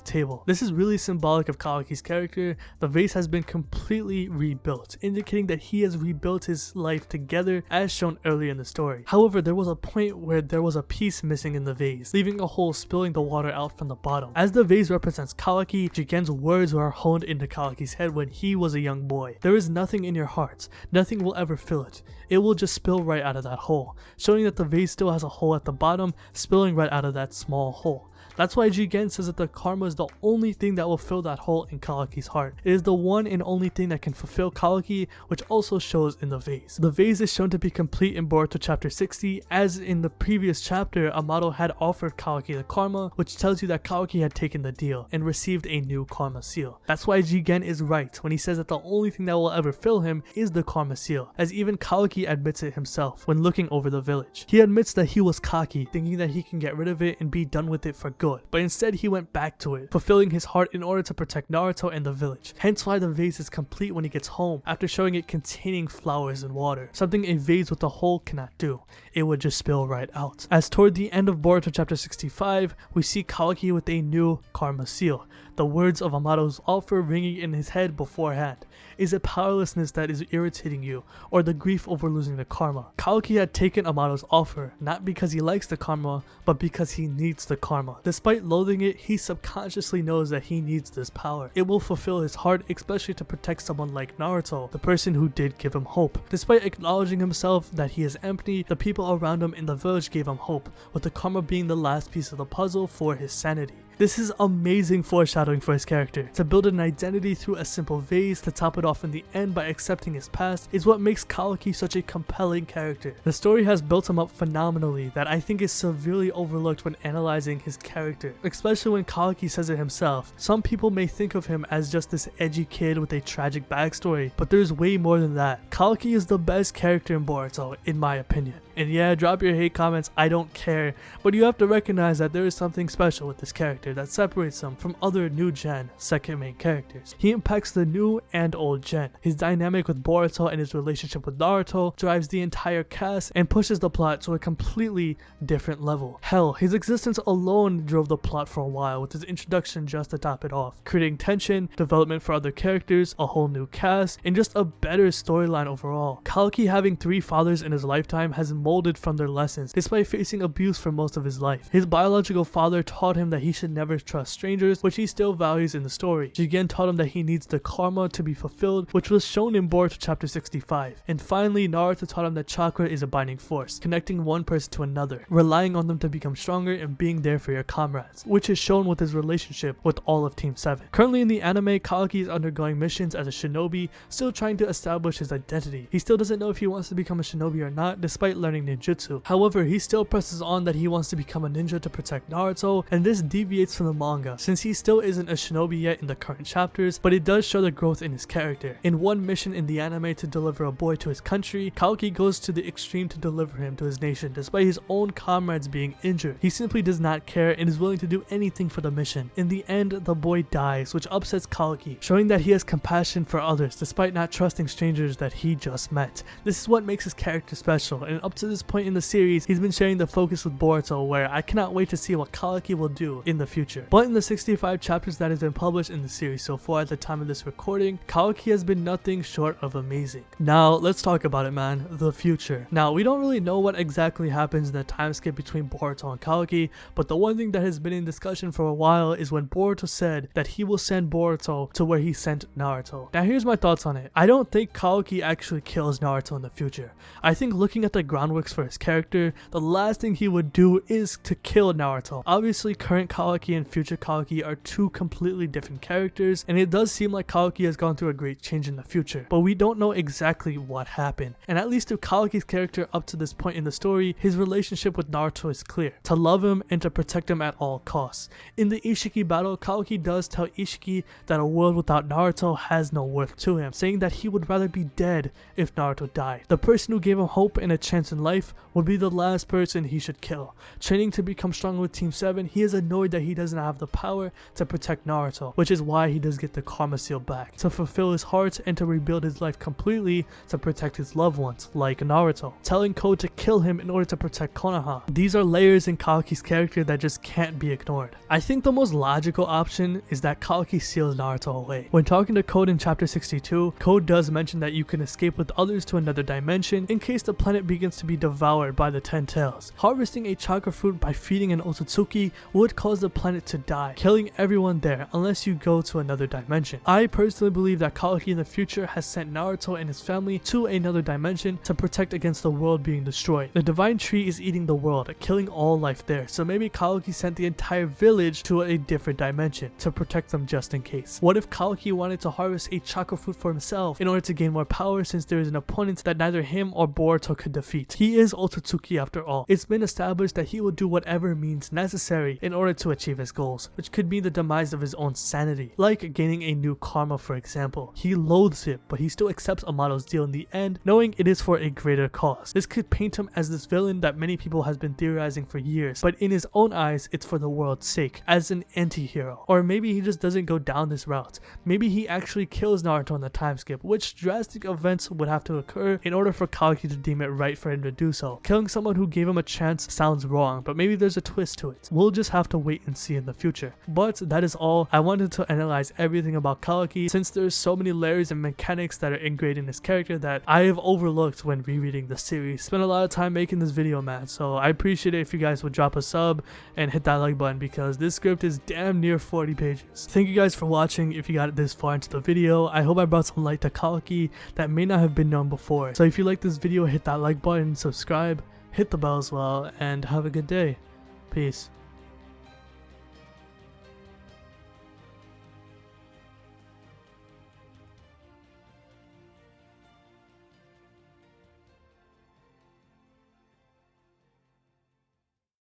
table. This is really symbolic of Kawaki's character. The vase has been completely rebuilt, indicating that he has rebuilt his life together as shown earlier in the story. However, there was a point where there was a piece missing in the vase, leaving a hole spilling the water out from the bottom. As the vase represents Kawaki, Jigen's words were honed into Kawaki's head when he was a young boy. There is nothing in your heart, nothing will ever fill it. It will just spill right out of that hole, showing that the vase still has a hole at the bottom, spilling right out of that small hole. That's why Jigen says that the karma is the only thing that will fill that hole in Kawaki's heart. It is the one and only thing that can fulfill Kawaki, which also shows in the vase. The vase is shown to be complete in Boruto chapter 60, as in the previous chapter, Amado had offered Kawaki the karma, which tells you that Kawaki had taken the deal and received a new karma seal. That's why Jigen is right when he says that the only thing that will ever fill him is the karma seal, as even Kawaki Kawaki admits it himself when looking over the village. He admits that he was cocky, thinking that he can get rid of it and be done with it for good, but instead he went back to it, fulfilling his heart in order to protect Naruto and the village. Hence why the vase is complete when he gets home, after showing it containing flowers and water, something a vase with a hole cannot do. It would just spill right out. As toward the end of Boruto chapter 65, we see Kawaki with a new karma seal, the words of Amado's offer ringing in his head beforehand. Is it powerlessness that is irritating you, or the grief over losing the karma? Kawaki had taken Amado's offer, not because he likes the karma, but because he needs the karma. Despite loathing it, he subconsciously knows that he needs this power. It will fulfill his heart, especially to protect someone like Naruto, the person who did give him hope. Despite acknowledging himself that he is empty, the people around him in the village gave him hope, with the karma being the last piece of the puzzle for his sanity. This is amazing foreshadowing for his character. To build an identity through a simple vase, to top it off in the end by accepting his past, is what makes Kawaki such a compelling character. The story has built him up phenomenally that I think is severely overlooked when analyzing his character, especially when Kawaki says it himself. Some people may think of him as just this edgy kid with a tragic backstory, but there's way more than that. Kawaki is the best character in Boruto, in my opinion. And yeah, drop your hate comments, I don't care, but you have to recognize that there is something special with this character that separates him from other new gen second main characters. He impacts the new and old gen. His dynamic with Boruto and his relationship with Naruto drives the entire cast and pushes the plot to a completely different level. Hell, his existence alone drove the plot for a while with his introduction just to top it off, creating tension, development for other characters, a whole new cast, and just a better storyline overall. Kawaki having 3 fathers in his lifetime has molded from their lessons despite facing abuse for most of his life. His biological father taught him that he should never trust strangers, which he still values in the story. Jigen taught him that he needs the karma to be fulfilled, which was shown in Boruto chapter 65. And finally, Naruto taught him that chakra is a binding force, connecting one person to another, relying on them to become stronger and being there for your comrades, which is shown with his relationship with all of Team 7. Currently in the anime, Kawaki is undergoing missions as a shinobi, still trying to establish his identity. He still doesn't know if he wants to become a shinobi or not, despite learning ninjutsu. However, he still presses on that he wants to become a ninja to protect Naruto, and this deviates from the manga, since he still isn't a shinobi yet in the current chapters, but it does show the growth in his character. In one mission in the anime to deliver a boy to his country, Kawaki goes to the extreme to deliver him to his nation despite his own comrades being injured. He simply does not care and is willing to do anything for the mission. In the end, the boy dies, which upsets Kawaki, showing that he has compassion for others despite not trusting strangers that he just met. This is what makes his character special, and up to this point in the series, he's been sharing the focus with Boruto, where I cannot wait to see what Kawaki will do in the future. But in the 65 chapters that has been published in the series so far at the time of this recording, Kawaki has been nothing short of amazing. Now, let's talk about it, man. The future. Now, we don't really know what exactly happens in the time skip between Boruto and Kawaki, but the one thing that has been in discussion for a while is when Boruto said that he will send Boruto to where he sent Naruto. Now, here's my thoughts on it. I don't think Kawaki actually kills Naruto in the future. I think looking at the groundworks for his character, the last thing he would do is to kill Naruto. Obviously, current Kawaki and future Kawaki are two completely different characters, and it does seem like Kawaki has gone through a great change in the future, but we don't know exactly what happened. And at least to Kawaki's character up to this point in the story, his relationship with Naruto is clear: to love him and to protect him at all costs. In the Ishiki battle, Kawaki does tell Ishiki that a world without Naruto has no worth to him, saying that he would rather be dead if Naruto died. The person who gave him hope and a chance in life would be the last person he should kill. Training to become stronger with Team 7, he is annoyed that he doesn't have the power to protect Naruto, which is why he does get the karma seal back, to fulfill his heart and to rebuild his life completely to protect his loved ones, like Naruto. Telling Code to kill him in order to protect Konoha. These are layers in Kawaki's character that just can't be ignored. I think the most logical option is that Kawaki seals Naruto away. When talking to Code in chapter 62, Code does mention that you can escape with others to another dimension in case the planet begins to be devoured by the 10 tails. Harvesting a chakra fruit by feeding an Otsutsuki would cause the planet to die, killing everyone there unless you go to another dimension. I personally believe that Kawaki in the future has sent Naruto and his family to another dimension to protect against the world being destroyed. The divine tree is eating the world, killing all life there, so maybe Kawaki sent the entire village to a different dimension to protect them just in case. What if Kawaki wanted to harvest a chakra fruit for himself in order to gain more power, since there is an opponent that neither him or Boruto could defeat? He is Otsutsuki after all. It's been established that he will do whatever means necessary in order to achieve his goals, which could mean the demise of his own sanity, like gaining a new karma for example. He loathes it, but he still accepts Amado's deal in the end, knowing it is for a greater cause. This could paint him as this villain that many people has been theorizing for years, but in his own eyes it's for the world's sake, as an anti-hero. Or maybe he just doesn't go down this route. Maybe he actually kills Naruto in the time skip, which drastic events would have to occur in order for Kawaki to deem it right for him to do so. Killing someone who gave him a chance sounds wrong, but maybe there's a twist to it. We'll just have to wait and see in the future. But that is all. I wanted to analyze everything about Kawaki since there's so many layers and mechanics that are ingrained in this character that I have overlooked when rereading the series. Spent a lot of time making this video, man, so I appreciate it if you guys would drop a sub and hit that like button because this script is damn near 40 pages. Thank you guys for watching. If you got this far into the video, I hope I brought some light to Kawaki that may not have been known before. So if you like this video, hit that like button, subscribe, hit the bell as well, and have a good day. Peace.